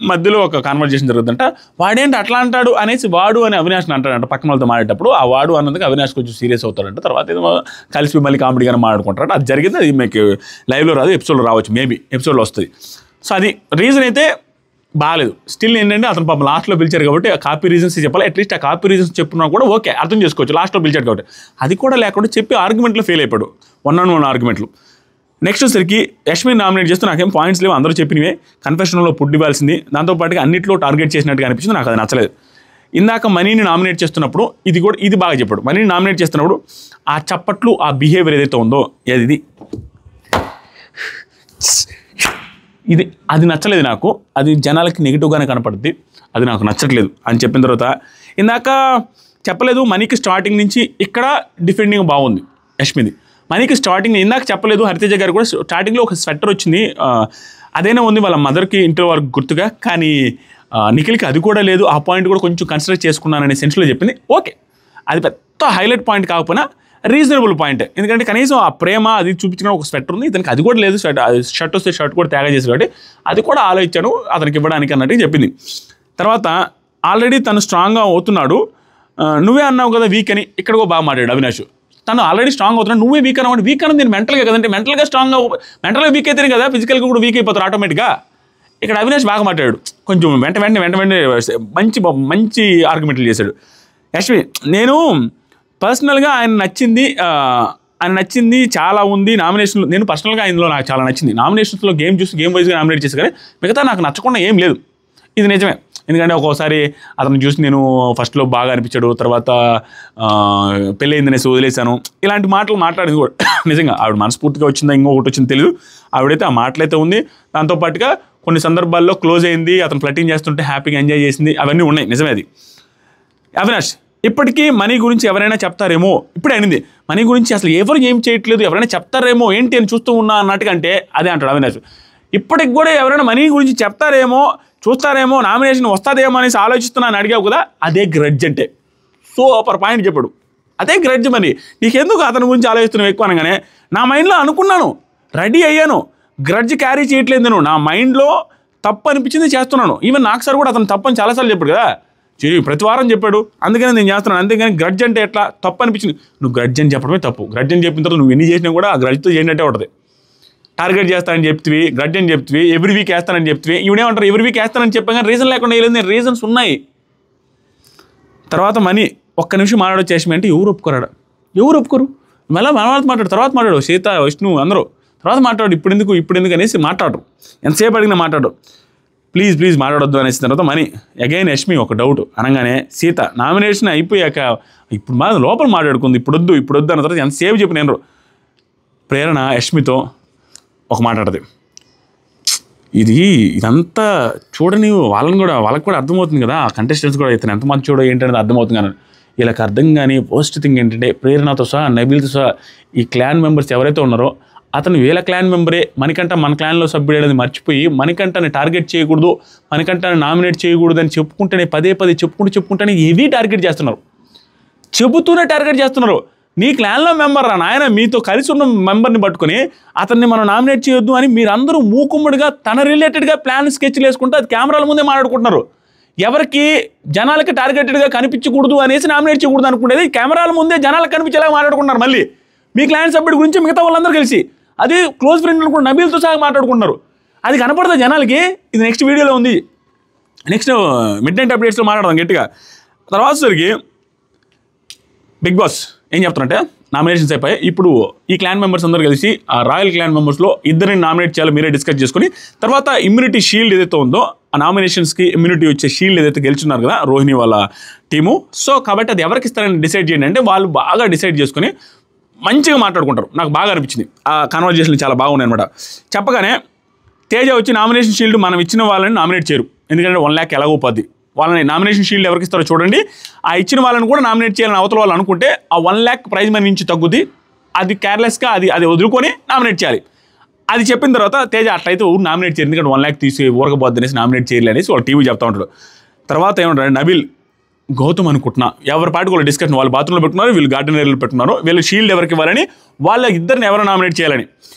మధ్యలో ఒక కాన్వర్జేషన్ జరుగుతుందంట. వాడేంటి అట్లా అంటాడు అనేసి వాడు అని అవినాష్ని అంటాడంట పక్కన వాళ్ళతో మాట్లాడేటప్పుడు. ఆ వాడు అన్నందుకు అవినాష్ కొంచెం సీరియస్ అవుతాడంట. తర్వాత ఏదో కలిసి మళ్ళీ కామెడీగానే మాట్లాడుకుంటాడు. అది జరిగింది, అది మీకు లైవ్లో రాదు, ఎపిసోడ్లో రావచ్చు, మేబీ ఎపిసోడ్లో వస్తుంది. సో అది రీజన్ అయితే బాగాలేదు. స్టిల్ ఏంటంటే అతను పాపం లాస్ట్లో పిలిచారు కాబట్టి ఆ కాపీ రీజన్స్ చెప్పాలి. అట్లీస్ట్ ఆ కాపీ రీజన్స్ చెప్పున్నా కూడా ఓకే అర్థం చేసుకోవచ్చు, లాస్ట్లో పిలిచాడు కాబట్టి. అది కూడా లేకుండా చెప్పి ఆర్గ్యుమెంట్లో ఫెయిల్ అయిపోయాడు, 1-on-1 ఆర్గ్యుమెంట్లు. నెక్స్ట్ వచ్చేసరికి యష్మిని నామినేట్ చేస్తూ నాకేం పాయింట్స్ లేవు, అందరూ చెప్పినవే, కన్ఫెషన్లో పుట్టి ఇవ్వాల్సింది, దాంతోపాటుగా అన్నింటిలో టార్గెట్ చేసినట్టుగా అనిపించింది, నాకు అది నచ్చలేదు. ఇందాక మనీని నామినేట్ చేస్తున్నప్పుడు ఇది బాగా చెప్పాడు. మనీని నామినేట్ చేస్తున్నప్పుడు ఆ చప్పట్లు ఆ బిహేవియర్ ఏదైతే ఉందో అది నచ్చలేదు నాకు. అది జనాలకి నెగిటివ్గానే కనపడుద్ది, అది నాకు నచ్చట్లేదు అని చెప్పిన తర్వాత ఇందాక చెప్పలేదు మనీకి స్టార్టింగ్ నుంచి ఇక్కడ డిఫెండింగ్ బాగుంది యష్మిది. మనీకి స్టార్టింగ్ ఇందాక చెప్పలేదు, హరితేజ గారు కూడా స్టార్టింగ్లో ఒక స్వెటర్ వచ్చింది, అదేనా ఉంది వాళ్ళ మదర్కి ఇంటర్ వరకు గుర్తుగా, కానీ నిఖిల్కి అది కూడా లేదు. ఆ పాయింట్ కూడా కొంచెం కన్సిడర్ చేసుకున్నాననే సెన్స్లో చెప్పింది. ఓకే అది పెద్ద హైలైట్ పాయింట్ కాకపోయినా రీజనబుల్ పాయింట్. ఎందుకంటే కనీసం ఆ ప్రేమ అది చూపించుకున్న ఒక స్వెటర్ ఉంది, ఇతనికి అది కూడా లేదు. షర్ట్ వస్తే షర్ట్ కూడా తయారు చేసి కాబట్టి అది కూడా ఆలోచించాను అతనికి ఇవ్వడానికి అన్నట్టు చెప్పింది. తర్వాత ఆల్రెడీ తను స్ట్రాంగ్గా అవుతున్నాడు, నువ్వే అన్నావు కదా వీక్ అని. ఇక్కడ కూడా బాగా మాట్లాడు అవినాష్. తను ఆల్రెడీ స్ట్రాంగ్ అవుతున్నాడు, నువ్వే వీక్ అన్నమాట. వీక్ అన్నది నేను మెంటల్గా కదంటే, మెంటల్గా స్ట్రాంగ్గా మెంటల్గా వీక్ అయితేనే కదా ఫిజికల్గా కూడా వీక్ అయిపోతారు ఆటోమేటిక్గా. ఇక్కడ అవినాష్ బాగా మాట్లాడాడు, కొంచెం వెంట మంచి ఆర్గ్యుమెంట్లు చేశాడు. యశ్వి, నేను పర్సనల్గా ఆయన నచ్చింది చాలా ఉంది నామినేషన్లో. నేను పర్సనల్గా ఆయనలో నాకు చాలా నచ్చింది. నామినేషన్స్లో గేమ్ వైజ్గా నామినేట్ చేసి కానీ మిగతా నాకు నచ్చకుండా ఏం లేదు, ఇది నిజమే. ఎందుకంటే ఒక్కోసారి అతను చూసి నేను ఫస్ట్లో బాగా అనిపించాడు, తర్వాత పెళ్ళయిందనేసి వదిలేశాను, ఇలాంటి మాటలు మాట్లాడింది కూడా నిజంగా ఆవిడ మనస్ఫూర్తిగా వచ్చిందా ఇంకొకటి వచ్చిందో తెలియదు. ఆవిడైతే ఆ మాటలైతే ఉంది. దాంతోపాటుగా కొన్ని సందర్భాల్లో క్లోజ్ అయింది, అతను ఫ్లటింగ్ చేస్తుంటే హ్యాపీగా ఎంజాయ్ చేసింది, అవన్నీ ఉన్నాయి, నిజమే అది. అవినాష్, ఇప్పటికీ మనీ గురించి ఎవరైనా చెప్తారేమో, ఇప్పుడే అనింది మనీ గురించి అసలు ఎవరు ఏం చేయట్లేదు, ఎవరైనా చెప్తారేమో ఏంటి అని చూస్తూ ఉన్నా అన్నట్టుగా. అంటే అదే అంటాడు అవినాష్, ఇప్పటికి కూడా ఎవరైనా మనీ గురించి చెప్తారేమో చూస్తారేమో నామినేషన్ వస్తుందేమో అనేసి ఆలోచిస్తున్నాను అడిగావు కదా, అదే గ్రడ్జ్ అంటే. సూపర్ పాయింట్ చెప్పాడు, అదే గ్రడ్జ్. మరి నీకెందుకు అతని గురించి ఆలోచిస్తున్నావు ఎక్కువ అనగానే, నా మైండ్లో అనుకున్నాను, రెడీ అయ్యాను, గ్రడ్జ్ క్యారీ చేయట్లేదు, నేను నా మైండ్లో తప్పు అనిపించింది చేస్తున్నాను. ఈవెన్ నాకు సార్ కూడా అతను తప్పని చాలాసార్లు చెప్పాడు కదా, ప్రతి వారం చెప్పాడు, అందుకని నేను చేస్తున్నాను. అంతేగాని గ్రడ్జ్ అంటే ఎట్లా తప్పు అనిపించింది, నువ్వు గ్రడ్జ్ అని చెప్పడమే తప్పు. గ్రడ్జ్ అని చెప్పిన తర్వాత నువ్వు ఎన్ని చేసినా కూడా ఆ గ్రడ్జ్తో చేయనట్టే ఉంటుంది. టార్గెట్ చేస్తానని చెప్తివి, గ్రడ్జ్ అని చెప్తివి, ఎవ్రీ వీక్ వేస్తానని చెప్తివి. ఇవిడేమంటారు ఎవ్రీ వీక్ వేస్తానని చెప్పాను కానీ రీజన్ లేకుండా వేయలేదు. నేను రీజన్స్ ఉన్నాయి. తర్వాత మనీ ఒక్క నిమిషం మాట్లాడొచ్చు యశ్మి అంటే ఎవరు ఒప్పుకోరు. మళ్ళీ మాట్లాడు, తర్వాత మాట్లాడు, సీత విష్ణు అందరూ తర్వాత మాట్లాడు, ఇప్పుడు ఎందుకు అనేసి మాట్లాడరు, ఎంతసేపు అడిగినా మాట్లాడు, ప్లీజ్ మాట్లాడొద్దు అనేసిన తర్వాత మనీ అగైన్ యశ్మి ఒక డౌట్ అనగానే సీత నామినేషన్ అయిపోయాక ఇప్పుడు మా లోపల మాట్లాడుకుంది, ఇప్పుడు వద్దు అన్న తర్వాత ఎంతసేపు చెప్పి నేను ప్రేరణ యశ్మితో ఒక మాట్లాడదు. ఇదంతా చూడని వాళ్ళకి కూడా అర్థమవుతుంది కదా, ఆ కంటెస్టెంట్స్ కూడా ఇతను ఎంతమంది చూడో ఏంటనేది అర్థమవుతుంది. కానీ వీళ్ళకి అర్థం కానీ పోస్ట్ థింగ్ ఏంటంటే ప్రేరణతో సహా నబీల్తో సహా ఈ క్లాన్ మెంబర్స్ ఎవరైతే ఉన్నారో అతను వీళ్ళ క్లాన్ మెంబరే, మణికంఠ మన క్లాన్లో సభ్యుడు అనేది మర్చిపోయి మణికంఠని టార్గెట్ చేయకూడదు, మణికంఠని నామినేట్ చేయకూడదు అని చెప్పుకుంటేనే పదే చెప్పుకుంటేనే హెవీ టార్గెట్ చేస్తున్నారు, చెబుతూనే టార్గెట్ చేస్తున్నారు. నీ క్లాన్లో మెంబర్ రా నాయన, మీతో కలిసి ఉన్న మెంబర్ని పట్టుకొని అతన్ని మనం నామినేట్ చేయొద్దు అని మీరందరూ మూకుమ్మడిగా తన రిలేటెడ్గా ప్లాన్ స్కెచ్లు వేసుకుంటూ అది కెమెరాల ముందే మాట్లాడుకుంటున్నారు. ఎవరికి జనాలకి టార్గెటెడ్గా కనిపించకూడదు అనేసి నామినేట్ చేయకూడదు అనుకునేది కెమెరాల ముందే జనాలకు కనిపించేలా మాట్లాడుకుంటున్నారు. మళ్ళీ మీ క్లాన్ సభ్యుడి గురించి మిగతా వాళ్ళందరూ కలిసి అది క్లోజ్ ఫ్రెండ్ అనుకుంటే నబీల్తో సహా మాట్లాడుకుంటున్నారు. అది కనపడుతుంది జనాలకి. ఇది నెక్స్ట్ వీడియోలో ఉంది, నెక్స్ట్ మిడ్ నైట్ అప్డేట్స్లో మాట్లాడదాం గట్టిగా. తర్వాత సరికి బిగ్ బాస్ ఏం చెప్తారంటే నామినేషన్స్ అయిపోయి ఇప్పుడు ఈ క్లాన్ మెంబర్స్ అందరూ కలిసి ఆ రాయల్ క్లాన్ మెంబర్స్లో ఇద్దరిని నామినేట్ చేయాలో మీరే డిస్కస్ చేసుకుని తర్వాత ఇమ్యూనిటీ షీల్డ్ ఏదైతే ఉందో ఆ నామినేషన్స్కి ఇమ్యూనిటీ వచ్చే షీల్డ్ ఏదైతే గెలుచున్నారు కదా రోహిణి వాళ్ళ టీము, సో కాబట్టి అది ఎవరికి ఇస్తారని డిసైడ్ చేయండి అంటే వాళ్ళు బాగా డిసైడ్ చేసుకుని మంచిగా మాట్లాడుకుంటారు. నాకు బాగా అనిపించింది ఆ కన్వర్జేషన్లు చాలా బాగున్నాయి అనమాట. చెప్పగానే తేజ వచ్చి నామినేషన్ షీల్డ్ మనం ఇచ్చిన వాళ్ళని నామినేట్ చేయరు, ఎందుకంటే 1 lakh ఎలాగో పోద్ది. వాళ్ళని నామినేషన్ షీల్డ్ ఎవరికి ఇస్తారో చూడండి, ఆ ఇచ్చిన వాళ్ళని కూడా నామినేట్ చేయాలని అవతల వాళ్ళు అనుకుంటే ఆ 1 lakh ప్రైజ్ మనీ నుంచి తగ్గుద్ది, అది కేర్లెస్గా అది వదులుకొని నామినేట్ చేయాలి. అది చెప్పిన తర్వాత తేజ అట్లయితే ఊరు నామినేట్ చేయరు, ఎందుకంటే 1 lakh తీసి ఊరకపోద్ది అనేసి నామినేట్ చేయలేదు అనేసి వాళ్ళు టీవీ చెప్తా ఉంటాడు. తర్వాత ఏమంటారు నబీల్ గౌతమ్ అనుకుంటున్నా ఎవరి పాటికి వాళ్ళు డిస్కషన్, వాళ్ళు బాత్రూంలో పెట్టుకున్నారు, వీళ్ళు గార్డెన్ ఏరియాలో పెట్టుకున్నారు, వీళ్ళు షీల్డ్ ఎవరికి ఇవ్వాలని వాళ్ళ ఇద్దరిని ఎవరు నామినేట్ చేయాలని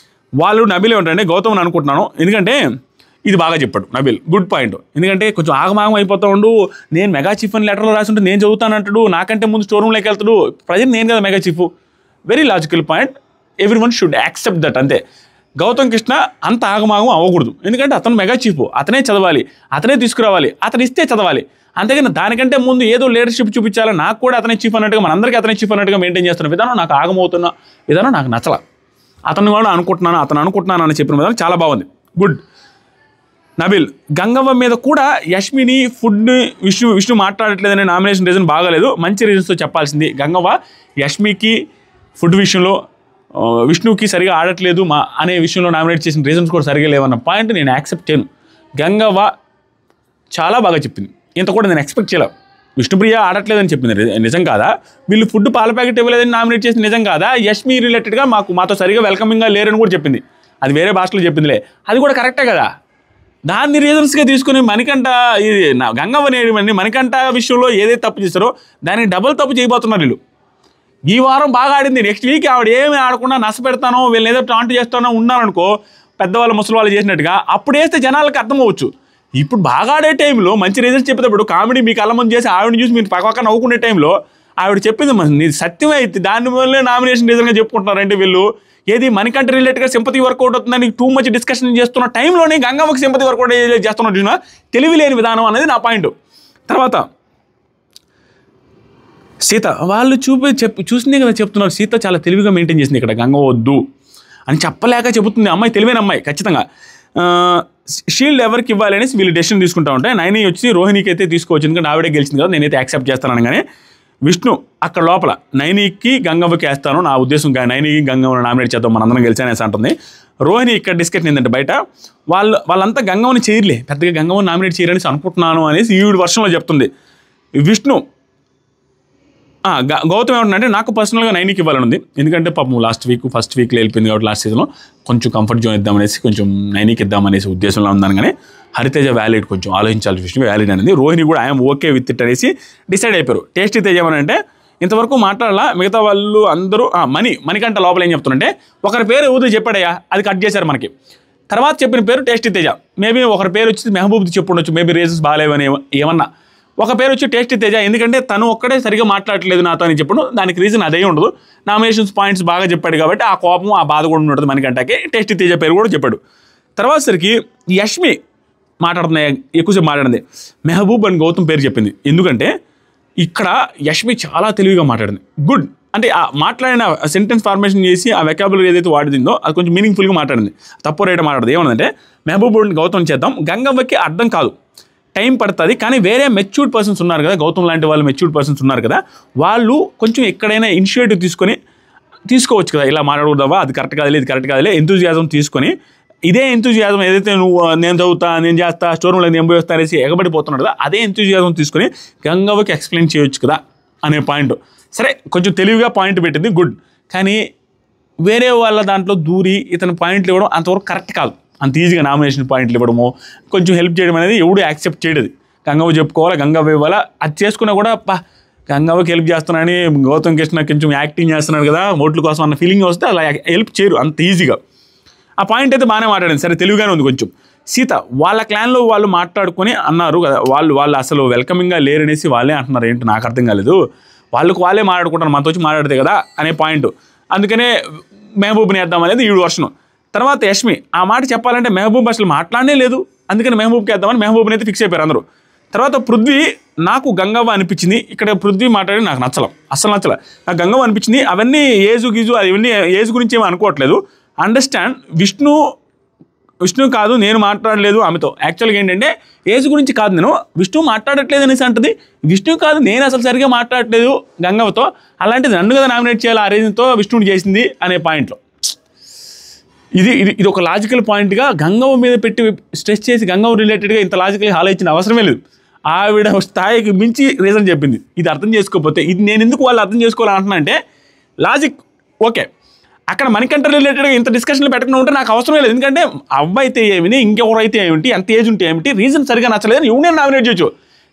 వాళ్ళు నబీల్ ఏమంటారంటే గౌతమ్ అనుకుంటున్నాను, ఎందుకంటే ఇది బాగా చెప్పాడు నబీల్, గుడ్ పాయింట్. ఎందుకంటే కొంచెం ఆగమాగం అయిపోతూ ఉండు, నేను మెగా చీఫ్ అని లెటర్లో రాసి ఉంటే నేను చదువుతానంటాడు, నాకంటే ముందు స్టోర్ రూమ్లోకి వెళ్తాడు, ప్రజెంట్ నేను కదా mega chief. Very logical point, every one should accept that. అంతే, గౌతమ్ కృష్ణ అంత ఆగమాగం అవ్వకూడదు, ఎందుకంటే అతను మెగా చీఫ్, అతనే చదవాలి, అతనే తీసుకురావాలి, అతను ఇస్తే చదవాలి. అంతేగాని దానికంటే ముందు ఏదో లీడర్షిప్ చూపించాలి, నాకు కూడా అతనే చీఫ్ అన్నట్టుగా మనందరికీ అతనే చీఫ్ అన్నట్టుగా మెయింటైన్ చేస్తున్న విధానం నాకు ఆగమవుతున్న విధానం నాకు నచ్చల. అతను కూడా అనుకుంటున్నాను అని చెప్పిన విధానం చాలా బాగుంది, గుడ్. నబీల్ గంగవ్వ మీద కూడా యష్మిని విష్ణు మాట్లాడట్లేదనే నామినేషన్ రీజన్ బాగాలేదు, మంచి రీజన్స్తో చెప్పాల్సింది. గంగవ్వ యష్మికి ఫుడ్ విషయంలో విష్ణుకి సరిగా ఆడట్లేదు అనే విషయంలో నామినేట్ చేసిన రీజన్స్ కూడా సరిగా లేవన్న పాయింట్ నేను యాక్సెప్ట్ చేయను. గంగవ్వ చాలా బాగా చెప్పింది, ఇంత కూడా నేను ఎక్స్పెక్ట్ చేయలేం. విష్ణుప్రియ ఆడట్లేదని చెప్పింది నిజం కాదా, వీళ్ళు ఫుడ్ పాల ప్యాకెట్ ఇవ్వలేదని నామినేట్ చేసిన నిజం కాదా, యష్మి రిలేటెడ్గా మాతో సరిగా వెల్కమింగ్గా లేరని కూడా చెప్పింది, అది వేరే భాషలో చెప్పిందిలే, అది కూడా కరెక్టే కదా. దాన్ని రీజన్స్గా తీసుకుని మణికంఠ ఇది గంగవ్వని మణికంఠ విషయంలో ఏదైతే తప్పు చేస్తారో దానికి డబుల్ తప్పు చేయబోతున్నారు వీళ్ళు. ఈ వారం బాగా ఆడింది, నెక్స్ట్ వీక్ ఆవిడ ఏమి ఆడకుండా నష్టపెడతానో వీళ్ళని ఏదో టాంట్ చేస్తానో ఉన్నారనుకో, పెద్దవాళ్ళు ముసలి వాళ్ళు చేసినట్టుగా, అప్పుడు వేస్తే జనాలకు అర్థమవచ్చు. ఇప్పుడు బాగా ఆడే టైంలో మంచి రిజల్ట్స్ చెప్పేటప్పుడు కామెడీ మీ కళ్ళ ముందు చేసి ఆవిడని చూసి మీరు పక్క నవ్వుకునే టైంలో ఆవిడ చెప్పింది నీ సత్యమే అయితే దానివల్లే నామినేషన్ రీజన్గా చెప్పుకుంటున్నారంటే వీళ్ళు. ఏది మణికంఠ రిలేటెడ్గా సింపతి వర్కౌట్ అవుతుందని టూ మచ్ డిస్కషన్ చేస్తున్న టైంలోనే గంగమ్మకి సింపతి వర్కౌట్ చేస్తున్నట్టు తెలివి లేని విధానం అనేది నా పాయింట్. తర్వాత సీత వాళ్ళు చూసిందే కదా చెప్తున్నారు, సీత చాలా తెలివిగా మెయింటైన్ చేసింది ఇక్కడ, గంగ వద్దు అని చెప్పలేక చెబుతుంది. అమ్మాయి తెలివైన అమ్మాయి ఖచ్చితంగా. షీల్డ్ ఎవరికి ఇవ్వాలి అనేసి వీళ్ళు డెసిషన్ తీసుకుంటా ఉంటే నైని వచ్చి రోహిణికి అయితే తీసుకోవచ్చు, ఎందుకంటే ఆవిడే గెలిచింది కదా, నేనైతే యాక్సెప్ట్ చేస్తాను అనగానే విష్ణు అక్కడ లోపల నైనికి గంగవ్వకి వేస్తాను, నా ఉద్దేశం నైనికి గంగవ్వని నామినేట్ చేద్దాం మనందరం గెలిచానేసి అంటుంది. రోహిణి ఇక్కడ డిస్కషన్ ఏంటంటే బయట వాళ్ళంతా గంగవ్వని చేయలే, పెద్దగా గంగవ్వని నామినేట్ చేయరనేసి అనుకుంటున్నాను అనేసి ఈవిడ వర్షంలో చెప్తుంది. విష్ణు గౌతమ్ ఏమంటుందంటే నాకు పర్సనల్గా నైనికి ఇవ్వాలని ఉంది, ఎందుకంటే పాపం ఫస్ట్ వీక్లో వెళ్ళిపోయింది కాబట్టి లాస్ట్ సీజన్లో కొంచెం కంఫర్ట్ జోన్ ఇద్దామనేసి కొంచెం నైనికి ఇద్దామనేసి ఉద్దేశంలో ఉందని. కానీ హరితేజ వ్యాలిడ్ కొంచెం ఆలోచించాల్సిన విషయం వ్యాలిడ్ అనేది. రోహిణి కూడా ఐఎమ్ ఓకే విత్ ఇట్ అనేసి డిసైడ్ అయిపోయారు. టేస్టీ తేజ ఏమనంటే ఇంతవరకు మాట్లాడాల, మిగతా వాళ్ళు అందరూ మణికంఠ లోపల ఏం చెప్తున్నారంటే ఒకరి పేరు ఊదు చెప్పాడయ్యా, అది కట్ చేశారు మనకి. తర్వాత చెప్పిన పేరు టేస్టీ తేజ, మేబీ ఒకరి పేరు వచ్చి మెహబూబ్ది చెప్పుండొచ్చు, మేబీ రీజన్స్ బాగాలేవని ఏమన్నా. ఒక పేరు వచ్చి టేస్టీ తేజ, ఎందుకంటే తను ఒక్కడే సరిగా మాట్లాడట్లేదు నాతో అని చెప్పడం, దానికి రీజన్ అదే ఉండదు, నామినేషన్స్ పాయింట్స్ బాగా చెప్పాడు కాబట్టి ఆ కోపం ఆ బాధ కూడా ఉంటుంది మణికంఠకి. టేస్టీ తేజ పేరు కూడా చెప్పాడు. తర్వాత సరికి యష్మి మాట్లాడుతున్నాయి, ఎక్కువసేపు మాట్లాడింది, మెహబూబ్ అని గౌతమ్ పేరు చెప్పింది. ఎందుకంటే ఇక్కడ యష్మి చాలా తెలివిగా మాట్లాడింది, గుడ్ అంటే ఆ మాట్లాడిన సెంటెన్స్ ఫార్మేషన్ చేసి ఆ వెకాబులరీ ఏదైతే వాడిందో అది కొంచెం మీనింగ్ఫుల్గా మాట్లాడింది, తప్పు రేట మాట్లాడదు. ఏమన్నదంటే మెహబూబ్ గౌతమ్ చేద్దాం, గంగవ్వకి అర్థం కాదు, టైం పడుతుంది, కానీ వేరే మెచ్యూర్డ్ పర్సన్స్ ఉన్నారు కదా, గౌతమ్ లాంటి వాళ్ళు మెచ్యూర్డ్ పర్సన్స్ ఉన్నారు కదా, వాళ్ళు కొంచెం ఎక్కడైనా ఇనిషియేటివ్ తీసుకోవచ్చు కదా, ఇలా మాట్లాడకూడదావా, అది కరెక్ట్ కాదులే, ఇది కరెక్ట్ కాదులే, ఎంతూజియాజం తీసుకొని ఇదే ఎంతూజియాజం ఏదైతే నువ్వు నేను చదువుతా నేను చేస్తా స్టోర్ నేను పోయి వస్తా అనేసి ఎగబడిపోతున్నాడు కదా, అదే ఎంతూజియాజం తీసుకొని గంగవ్వకి ఎక్స్ప్లెయిన్ చేయొచ్చు కదా అనే పాయింట్. సరే కొంచెం తెలివిగా పాయింట్ పెట్టింది, గుడ్. కానీ వేరే వాళ్ళ దాంట్లో దూరి ఇతని పాయింట్లు ఇవ్వడం అంతవరకు కరెక్ట్ కాదు. అంత ఈజీగా నామినేషన్ పాయింట్లు ఇవ్వడము, కొంచెం హెల్ప్ చేయడం అనేది ఎవడు యాక్సెప్ట్ చేయలేదు. గంగవ్వ చెప్పుకోవాలా, గంగవ్వ ఇవ్వాలా, అది చేసుకున్నా కూడా గంగవ్వకి హెల్ప్ చేస్తున్నానని గౌతమ్ కృష్ణ కొంచెం యాక్టింగ్ చేస్తున్నాడు కదా ఓట్ల కోసం అన్న ఫీలింగ్ వస్తే అలా హెల్ప్ చేయరు అంత ఈజీగా. ఆ పాయింట్ అయితే బాగానే మాట్లాడింది, సరే తెలివిగానే ఉంది కొంచెం. సీత వాళ్ళ క్లాన్లో వాళ్ళు మాట్లాడుకొని అన్నారు కదా, వాళ్ళు అసలు వెల్కమింగ్గా లేరనేసి వాళ్ళే అంటున్నారు, ఏంటి నాకు అర్థం కాలేదు, వాళ్ళే మాట్లాడుకుంటారు మనతో వచ్చి మాట్లాడితే కదా అనే పాయింట్. అందుకనే మెహబూబ్ని వేద్దాం అనేది ఈవిడ వర్షను. తర్వాత యష్మి ఆ మాట చెప్పాలంటే మెహబూబ్ అసలు మాట్లాడనే లేదు, అందుకని మెహబూబ్కి వేద్దామని మెహబూబ్ని అయితే ఫిక్స్ అయిపోయారు అందరూ. తర్వాత పృథ్వీ నాకు గంగవ్వ అనిపించింది, ఇక్కడ పృథ్వీ మాట్లాడి నాకు అసలు నచ్చల, నాకు గంగవ్వ అనిపించింది. అవన్నీ ఏజు అవన్నీ ఏజ్ గురించి ఏమీ అనుకోవట్లేదు, అండర్స్టాండ్. విష్ణు కాదు నేను మాట్లాడలేదు ఆమెతో, యాక్చువల్గా ఏంటంటే ఏజ్ గురించి కాదు, నేను విష్ణు మాట్లాడట్లేదు అనేసి అంటది, విష్ణు కాదు నేను అసలు సరిగా మాట్లాడట్లేదు గంగవ్వతో, అలాంటిది నన్ను కదా నామినేట్ చేయాలి ఆ రీజన్తో విష్ణుని చేసింది అనే పాయింట్లో. ఇది ఒక లాజికల్ పాయింట్గా గంగవ్వ మీద పెట్టి స్ట్రెస్ చేసి గంగవ్వ రిలేటెడ్గా ఇంత లాజికల్గా ఆలోచించిన అవసరమే లేదు. ఆవిడ స్థాయికి మించి రీజన్ చెప్పింది. ఇది అర్థం చేసుకోకపోతే ఇది నేను ఎందుకు వాళ్ళు అర్థం చేసుకోవాలంటున్నా అంటే లాజిక్ ఓకే, అక్కడ మణికంఠ రిలేటెడ్గా ఇంత డిస్కషన్లు పెట్టకుండా ఉంటే నాకు అవసరం లేదు, ఎందుకంటే అవ్వ అయితే ఏమిటి ఇంకెవరైతే ఏమిటి ఎంత ఏజ్ ఉంటే ఏమిటి రీజన్ సరిగా నచ్చలేదని ఎవరు నేను నామినేట్ చేయొచ్చు.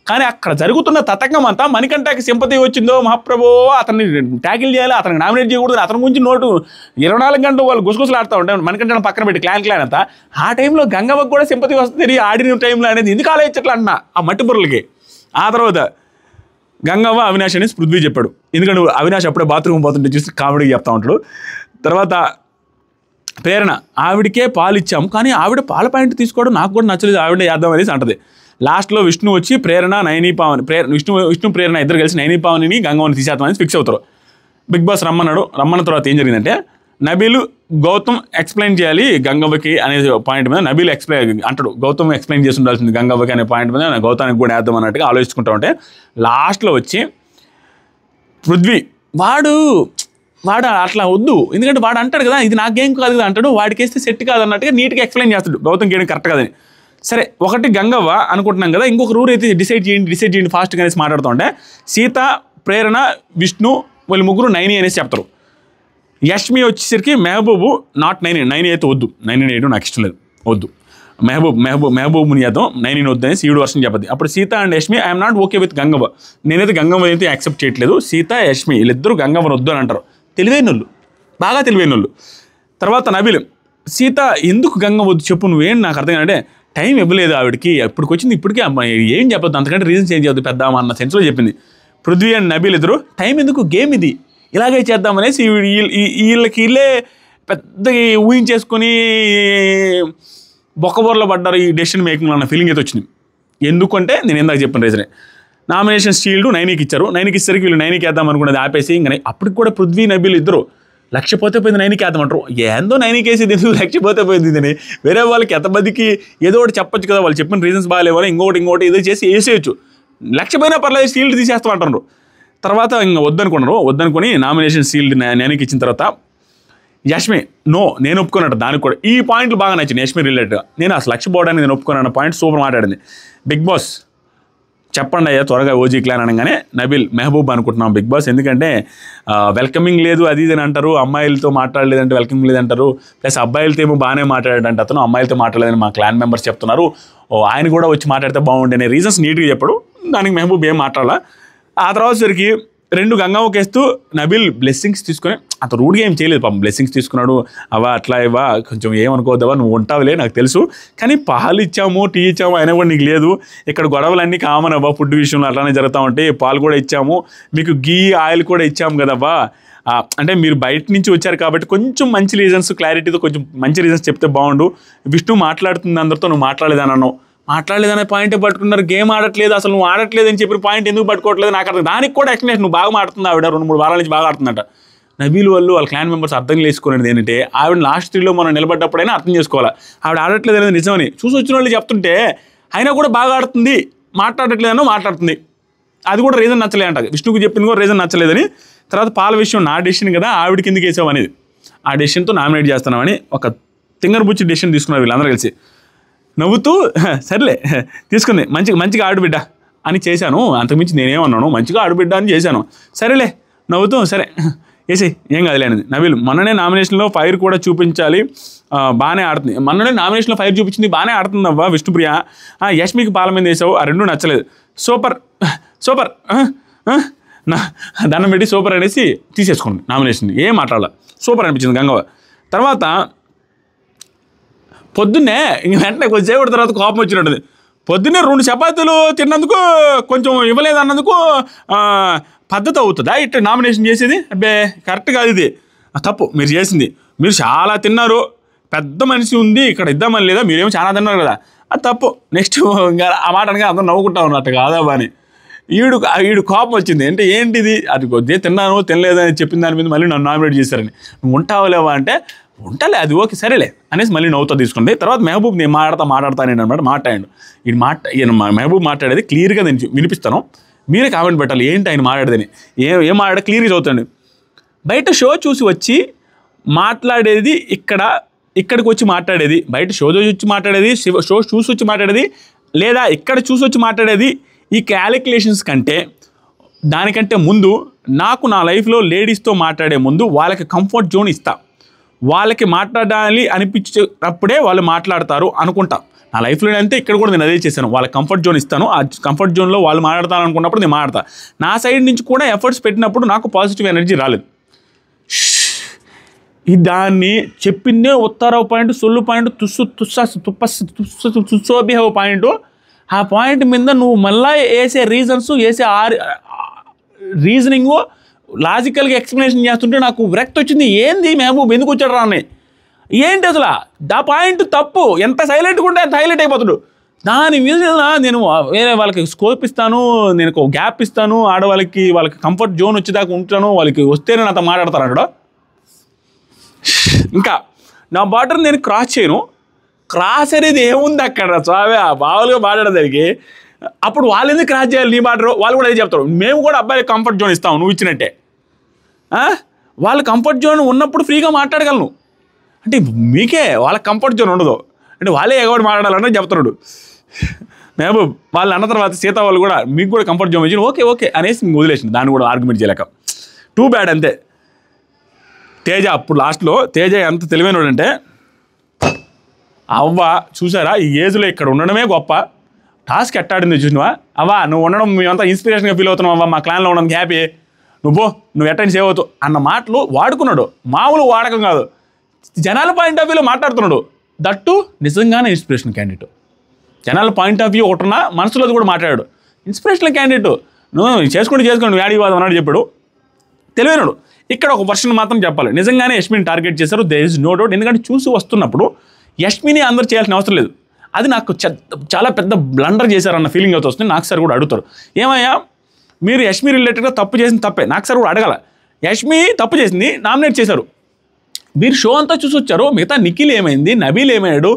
కానీ అక్కడ జరుగుతున్న తతంగం అంతా మణికంఠకి సింపతి వచ్చిందో మహాప్రభో అతన్ని ట్యాకిల్ చేయాలి, అతనికి నామినేట్ చేయకూడదు, అతని గురించి 24 గంటలు వాళ్ళు గుసగుసలు ఆడుతూ ఉంటారు మణికంఠను పక్కన పెట్టి క్లాన్ అంతా. ఆ టైంలో గంగవ్వకు కూడా సింపతి వస్తుంది ఆడిన టైంలో అనేది ఎందుకు ఆలోచించట్లా అన్న ఆ మట్టి బుర్రలకి. ఆ తర్వాత గంగవ్వ అవినాష్ అనేసి పృథ్వీ చెప్పాడు, ఎందుకంటే అవినాష్ అప్పుడే బాత్రూమ్ పోతుంటే చూసి కామెడీ చెప్తా ఉంటాడు. తర్వాత ప్రేరణ ఆవిడకే పాలు ఇచ్చాము, కానీ ఆవిడ పాల పాయింట్ తీసుకోవడం నాకు కూడా నచ్చలేదు, ఆవిడ చేద్దాం అనేసి అంటది. లాస్ట్లో విష్ణు వచ్చి ప్రేరణ నైని పావని విష్ణు ప్రేరణ ఇద్దరు కలిసి నైని పావనిని గంగవ్వని తీసేద్దాం అనేసి ఫిక్స్ అవుతారు. బిగ్ బాస్ రమ్మన్న తర్వాత ఏం జరిగిందంటే నబీల్ గౌతమ్ ఎక్స్ప్లెయిన్ చేయాలి గంగవ్వకి అనే పాయింట్ మీద నబీల్ అంటాడు, గౌతమ్ ఎక్స్ప్లెయిన్ చేసి ఉండాల్సింది గంగవ్వకి అనే పాయింట్ మీద గౌతానికి కూడా వేద్దాం అన్నట్టుగా ఆలోచించుకుంటా ఉంటే లాస్ట్లో వచ్చి పృథ్వీ వాడు అట్లా వద్దు, ఎందుకంటే వాడు అంటాడు కదా ఇది నాకేం కాదు కదా అంటాడు, వాడికి వేస్తే సెట్ కాదు అన్నట్టుగా నీట్గా ఎక్స్ప్లెయిన్ చేస్తాడు గౌతమ్ గేయడం కరెక్ట్ కాదని. సరే ఒకటి గంగవ్వ అనుకుంటున్నాం కదా, ఇంకొక రూల్ అయితే డిసైడ్ చేయండి ఫాస్ట్గా అనేసి మాట్లాడుతుంటే సీత ప్రేరణ విష్ణు వాళ్ళు ముగ్గురు నైని అనేసి చెప్తారు. యష్మి వచ్చేసరికి మెహబూబు నాట్ నైని అయితే వద్దు, 9 వేయడం నాకు ఇష్టం లేదు వద్దు. మెహబూబ్ని చేద్దాం, నైని వద్దని సీడు వర్షం చెప్పద్ది. అప్పుడు Sita and Yashmi I'm not okay with Gangavva, నేనైతే గంగవ్వ అయితే యాక్సెప్ట్ చేయట్లేదు, సీత యష్మి వీళ్ళిద్దరూ గంగవ్వను వద్దు అని అంటారు. తెలివైనోళ్ళు, బాగా తెలివైనోళ్ళు. తర్వాత నబీల్, సీత ఎందుకు గంగవ్వ వద్దు చెప్పు, నువ్వేం నాకు అర్థం అంటే టైం ఇవ్వలేదు ఆవిడకి, ఇప్పటికి వచ్చింది ఇప్పటికే అమ్మాయి ఏం చెప్పొద్దు, అంతకంటే రీజన్స్ ఏం చేయొద్దు పెద్ద అన్న సెన్స్లో చెప్పింది. పృథ్వీ అండ్ నబీల్ ఇద్దరు టైం ఎందుకు, గేమ్ ఇది, ఇలాగే చేద్దామనేసి వీళ్ళే పెద్ద ఊహించేసుకొని బొక్కబొరలో పడ్డారు ఈ డెసిషన్ మేకింగ్లో అన్న ఫీలింగ్ అయితే వచ్చింది. ఎందుకంటే నేను ఇందాక చెప్పిన రీజనే, నామినేషన్ షీల్డ్ నైనికి ఇచ్చారు, నైనికి ఇచ్చేసరికి వీళ్ళు నైనికి వేద్దాం అనుకున్నది ఆపేసి ఇంకా అప్పటికి కూడా పృథ్వీ నబీల్ ఇద్దరు లక్ష పోతే పోయింది నైనికి వేద్దామంటారు. ఏందో నైనికి వేసేది ఎందుకు లక్ష పోతే పోయింది అని వేరే వాళ్ళకి ఎంతమందికి ఏదో ఒకటి చెప్పొచ్చు కదా, వాళ్ళు చెప్పిన రీజన్స్ బాగాలేవని ఇంకోటి ఏదో చేసి వేసేయచ్చు, లక్ష పోయినా పర్లేదు షీల్డ్ తీసేస్తామంటారు. తర్వాత ఇంకా వద్దనుకుని నామినేషన్ షీల్డ్ నైనికి ఇచ్చిన తర్వాత యష్మి నేను ఒప్పుకున్నట్టు దానికి కూడా ఈ పాయింట్లు బాగా నచ్చింది యష్మి రిలేటెడ్గా. నేను అసలు లక్ష పోవడానికి నేను ఒప్పుకున్న పాయింట్ సూపర్ మాట్లాడింది. బిగ్ బాస్ చెప్పండి అయ్యా త్వరగా ఓజీ క్లాన్ అనగానే నబీల్ మెహబూబ్ అనుకుంటున్నాం బిగ్ బాస్, ఎందుకంటే వెల్కమింగ్ లేదు అది ఇది అని అంటారు, అమ్మాయిలతో మాట్లాడలేదంటే వెల్కమింగ్ లేదంటారు, ప్లస్ అబ్బాయిలతో ఏమో బాగానే మాట్లాడాడంటే అతను అమ్మాయిలతో మాట్లాడలేదని మా క్లాన్ మెంబర్స్ చెప్తున్నారు, ఆయన కూడా వచ్చి మాట్లాడితే బాగుండే అనే రీజన్స్ నీట్గా చెప్పాడు. దానికి మెహబూబ్ ఏం మాట్లాడాల. ఆ తర్వాత సరికి 2 గంగవ్వకేస్తూ నబీల్ బ్లెస్సింగ్స్ తీసుకొని, అంత రూడ్గా ఏం చేయలేదు పాపం, బ్లెస్సింగ్స్ తీసుకున్నాడు. అవా అట్లా ఇవా కొంచెం ఏమనుకోవద్దావా, నువ్వు ఉంటావులే నాకు తెలుసు, కానీ పాలు ఇచ్చాము టీ ఇచ్చాము అయినా కూడా నీకు లేదు, ఇక్కడ గొడవలన్నీ కామన్ అవ్వా, ఫుడ్ విషయంలో అట్లానే జరుగుతూ ఉంటాయి, పాలు కూడా ఇచ్చాము, మీకు గీ ఆయిల్ కూడా ఇచ్చాము కదవ్వా, అంటే మీరు బయట నుంచి వచ్చారు కాబట్టి కొంచెం మంచి రీజన్స్ క్లారిటీతో కొంచెం మంచి రీజన్స్ చెప్తే బాగుండు, విష్ణు మాట్లాడుతుంది అందరితో, నువ్వు మాట్లాడలేదని అన్నావు, మాట్లాడలేదనే పాయింటే పట్టుకున్నారు, గేమ్ ఆడట్లేదు అసలు నువ్వు ఆడట్లేదు అని చెప్పిన పాయింట్ ఎందుకు పట్టుకోవట్లేదు నాకు అర్థం. దానికి కూడా ఎక్స్ప్లెనేషన్, నువ్వు బాగా ఆడుతుంది ఆవిడ 2-3 వారాల నుంచి బాగా ఆడుతుందట. నబీల్ వాళ్ళ క్లాన్ మెంబర్స్ అర్థం చేసుకునేది ఏంటంటే ఆవిడ లాస్ట్ 3లో మనం నిలబడ్డప్పుడైనా అర్థం చేసుకోవాలి, ఆవిడ ఆడట్లేదు అనేది నిజమని చూసి వచ్చిన వాళ్ళు చెప్తుంటే అయినా కూడా బాగా ఆడుతుంది, మాట్లాడట్లేదనో మాట్లాడుతుంది, అది కూడా రీజన్ నచ్చలేదు అంట, విష్ణుకు చెప్పింది కూడా రీజన్ నచ్చలేదని. తర్వాత పాల విషయం నా డెసిషన్ కదా, ఆవిడ కిందకి వేసావు అనేది, ఆ డెసిషన్తో నామినేట్ చేస్తున్నామని ఒక తింగర్ బుచ్చి డెసిషన్ తీసుకున్నారు వీళ్ళందరూ కలిసి. నవ్వుతూ సర్లే తీసుకుంది, మంచిగా ఆడుబిడ్డ అని చేశాను, అంతకుమించి నేనేమన్నాను, మంచిగా ఆడుబిడ్డ అని చేశాను, సరేలే నవ్వుతూ సరే వేసి ఏం కాదులే అనేది. నవీల్ మొన్ననే నామినేషన్లో ఫైర్ కూడా చూపించాలి, బాగానే ఆడుతుంది, మొన్ననే నామినేషన్లో ఫైర్ చూపించింది బాగానే ఆడుతుంది అవ్వ విష్ణుప్రియ, యష్మికి పాల మీద వేసావు, ఆ 2 నచ్చలేదు, సూపర్ దండం పెట్టి సూపర్ అనేసి తీసేసుకోండి నామినేషన్, ఏం మాట్లాడాల, సూపర్ అనిపించింది గంగవ్వ. తర్వాత పొద్దున్నే ఇంక వెంటనే కొద్దిసేపటి తర్వాత కోపం వచ్చినట్టుంది, పొద్దున్నే 2 చపాతీలు తిన్నందుకు కొంచెం ఇవ్వలేదు అన్నందుకు పద్ధతి అవుతుందా ఇట్లా నామినేషన్ చేసేది, అబ్బే కరెక్ట్ కాదు, ఇది తప్పు మీరు చేసింది, మీరు చాలా తిన్నారు, పెద్ద మనిషి ఉంది ఇక్కడ ఇద్దామని లేదా, మీరేమో చాలా తిన్నారు కదా, అది తప్పు, నెక్స్ట్ ఇంకా ఆ మాట అనగా అందరూ నవ్వుకుంటా ఉన్నట్టు కాదా అని ఈడు కోపం వచ్చింది. అంటే ఏంటిది, అది కొద్దిగా తిన్నాను తినలేదని చెప్పిన దాని మీద మళ్ళీ నన్ను నామినేట్ చేశారని, నువ్వు ఉంటావులేవా అంటే ఉంటాలే అది ఓకే సరేలే అనేసి మళ్ళీ నవ్వుతా తీసుకుంది. తర్వాత మెహబూబ్ నేను మాట్లాడతాను అనమాట, మాట్లాడాడు ఈయన మెహబూబ్ మాట్లాడేది క్లియర్గా నేను వినిపిస్తాను, మీరే కామెంట్ పెట్టాలి ఏంటి ఆయన మాట్లాడేదని, ఏం మాట్లాడే క్లియర్గా చదువుతాండి. బయట షో చూసి వచ్చి మాట్లాడేది ఇక్కడికి వచ్చి మాట్లాడేది, బయట షో చూసి వచ్చి మాట్లాడేది, షో చూసి వచ్చి మాట్లాడేది, లేదా ఇక్కడ చూసి వచ్చి మాట్లాడేది, ఈ క్యాలిక్యులేషన్స్ కంటే దానికంటే ముందు నాకు నా లైఫ్లో లేడీస్తో మాట్లాడే ముందు వాళ్ళకి కంఫర్ట్ జోన్ ఇస్తా, వాళ్ళకి మాట్లాడాలి అనిపించేటప్పుడే వాళ్ళు మాట్లాడతారు అనుకుంటా. నా లైఫ్లో అంతే, ఇక్కడ కూడా నేను అదే చేశాను, వాళ్ళకి కంఫర్ట్ జోన్ ఇస్తాను, ఆ కంఫర్ట్ జోన్లో వాళ్ళు మాట్లాడతాను అనుకున్నప్పుడు నేను మాట్లాడతా. నా సైడ్ నుంచి కూడా ఎఫర్ట్స్ పెట్టినప్పుడు నాకు పాజిటివ్ ఎనర్జీ రాలేదు. దాన్ని చెప్పిందే ఉత్తరవ పాయింట్, సొల్లు పాయింట్, తుస్సోబిహవ పాయింట్, ఆ పాయింట్ మీద నువ్వు మళ్ళీ వేసే రీజన్స్ వేసే రీజనింగ్ లాజికల్గా ఎక్స్ప్లెనేషన్ చేస్తుంటే నాకు విరక్తి వచ్చింది. ఏంది మెహబూబ్ ఎందుకు వచ్చాడు రా అని, ఏంటి అసలు ఆ పాయింట్ తప్పు, ఎంత సైలెంట్గా ఉంటే అంత హైలైట్ అయిపోతాడు. దాని మీద నేను వేరే వాళ్ళకి స్కోప్ ఇస్తాను, నేను ఒక గ్యాప్ ఇస్తాను, ఆడవాళ్ళకి వాళ్ళకి కంఫర్ట్ జోన్ వచ్చేదాకా ఉంటాను, వాళ్ళకి వస్తేనే నాతో మాట్లాడతాను అంటాడు. ఇంకా నా బార్డర్ నేను క్రాస్ చేయను, క్రాస్ అనేది ఏముంది అక్కడ స్వామి మామూలుగా మాట్లాడేదానికి, అప్పుడు వాళ్ళు ఎందుకు క్రాస్ చేయాలి నీ బార్డర్, వాళ్ళు కూడా అదే చెప్తారు, మేము కూడా అబ్బాయికి కంఫర్ట్ జోన్ ఇస్తాము నువ్వు ఇచ్చినట్టే, వాళ్ళు కంఫర్ట్ జోన్ ఉన్నప్పుడు ఫ్రీగా మాట్లాడగలను, అంటే మీకే వాళ్ళకి కంఫర్ట్ జోన్ ఉండదు అంటే వాళ్ళే ఎగబడి మాట్లాడాలని చెప్తున్నాడు మెహబూబ్. వాళ్ళు అన్న తర్వాత సీత వాళ్ళు కూడా మీకు కూడా కంఫర్ట్ జోన్ ఇచ్చి ఓకే అనేసి మీకు వదిలేసింది, దాన్ని కూడా ఆర్గ్యుమెంట్ చేయలేక. టూ బ్యాడ్ అంతే. తేజ అప్పుడు లాస్ట్లో తేజ ఎంత తెలివైనడంటే అవ్వ చూసారా ఈ ఏజ్లో ఇక్కడ ఉండడమే గొప్ప, టాస్క్ ఎట్టాడింది చూసినవా, అవ్వా నువ్వు ఉండడం మేమంతా ఇన్స్పిరేషన్గా ఫీల్ అవుతున్నాం అవ్వ, మా క్లాన్లో ఉండడం హ్యాపీ, నువ్వు ఎట్టని సేవ్ అవుతావు అన్న మాటలు వాడుకున్నాడు. మామూలు వాడకం కాదు, జనాల పాయింట్ ఆఫ్ వ్యూలో మాట్లాడుతున్నాడు. దట్టు నిజంగానే ఇన్స్పిరేషన్ క్యాండిడేట్. జనాల పాయింట్ ఆఫ్ వ్యూ ఒకటిన్నా మనసులో కూడా మాట్లాడాడు. Inspirational candidate. నువ్వు చేసుకోండి నువ్వు యాడివాదం అన్నాడు చెప్పాడు, తెలివైనడు. ఇక్కడ ఒక వర్షన్ మాత్రం చెప్పాలి, నిజంగానే యష్మిని టార్గెట్ చేశారు, దేర్ ఇస్ నో డౌట్. ఎందుకంటే చూసి వస్తున్నప్పుడు యష్మిని అందరూ చేయాల్సిన అవసరం లేదు. అది నాకు చాలా పెద్ద బ్లండర్ చేశారన్న ఫీలింగ్ అయితే వస్తుంది. నాకు సార్ కూడా అడుగుతారు, ఏమయ్యా మీరు యష్మి రిలేటెడ్గా తప్పు చేసిన తప్పే, నాకు సార్ కూడా అడగాల. యష్మి తప్పు చేసింది, నామినేట్ చేశారు, మీరు షో అంతా చూసి వచ్చారు. మిగతా నిఖిల్ ఏమైంది, నబీల్ ఏమయ్యాడు,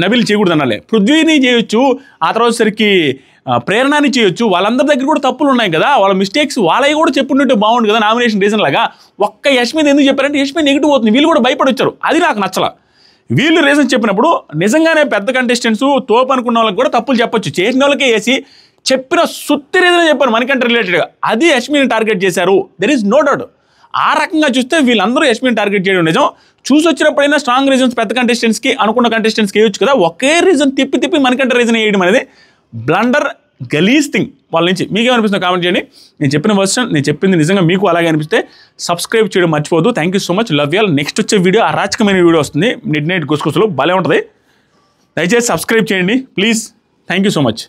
నబీల్ చేయకూడదు అనాలే, పృథ్వీని చేయొచ్చు, ఆ తర్వాత సరికి ప్రేరణని చేయొచ్చు, వాళ్ళందరి దగ్గర కూడా తప్పులు ఉన్నాయి కదా, వాళ్ళ మిస్టేక్స్ వాళ్ళవి కూడా చెప్పుంటే బాగుండు కదా నామినేషన్ రీజన్ లాగా. ఒక్క యష్మిని ఎందుకు చెప్పారంటే యష్మి నెగిటివ్ అవుతుంది, వీళ్ళు కూడా భయపడి వచ్చారు. అది నాకు నచ్చల. వీళ్ళు రీజన్ చెప్పినప్పుడు నిజంగానే పెద్ద కంటెస్టెంట్స్ తోపు అనుకున్న వాళ్ళకి కూడా తప్పులు చెప్పొచ్చు, చేసిన వాళ్ళకే వేసి చెప్పిన సుత్తి రీజన్ చెప్పారు మనకంటే రిలేటెడ్గా. అది యష్మిని టార్గెట్ చేశారు, దెర్ ఈజ్ నో డౌట్. ఆ రకంగా చూస్తే వీళ్ళందరూ యష్మిని టార్గెట్ చేయడం నిజం. చూసి వచ్చినప్పుడైనా స్ట్రాంగ్ రీజన్స్ పెద్ద కంటెస్టెంట్స్కి అనుకున్న కంటెస్టెంట్స్కి వేయొచ్చు కదా, ఒకే రీజన్ తిప్పి మనకంటే రీజన్ వేయడం అనేది బ్లండర్, గలీజ్ థింగ్ వాళ్ళ నుంచి. మీకేమనిపిస్తుందో కామెంట్ చేయండి. నేను చెప్పిన వర్షన్, నేను చెప్పింది నిజంగా మీకు అలాగే అనిపిస్తే సబ్స్క్రైబ్ చేయడం మర్చిపోదు. Thank you so much, love you all. Next వచ్చే వీడియో అరాచకమైన వీడియో వస్తుంది, మిడ్ నైట్ గుసగుసలు భలే ఉంటుంది. దయచేసి సబ్స్క్రైబ్ చేయండి please. Thank you so much.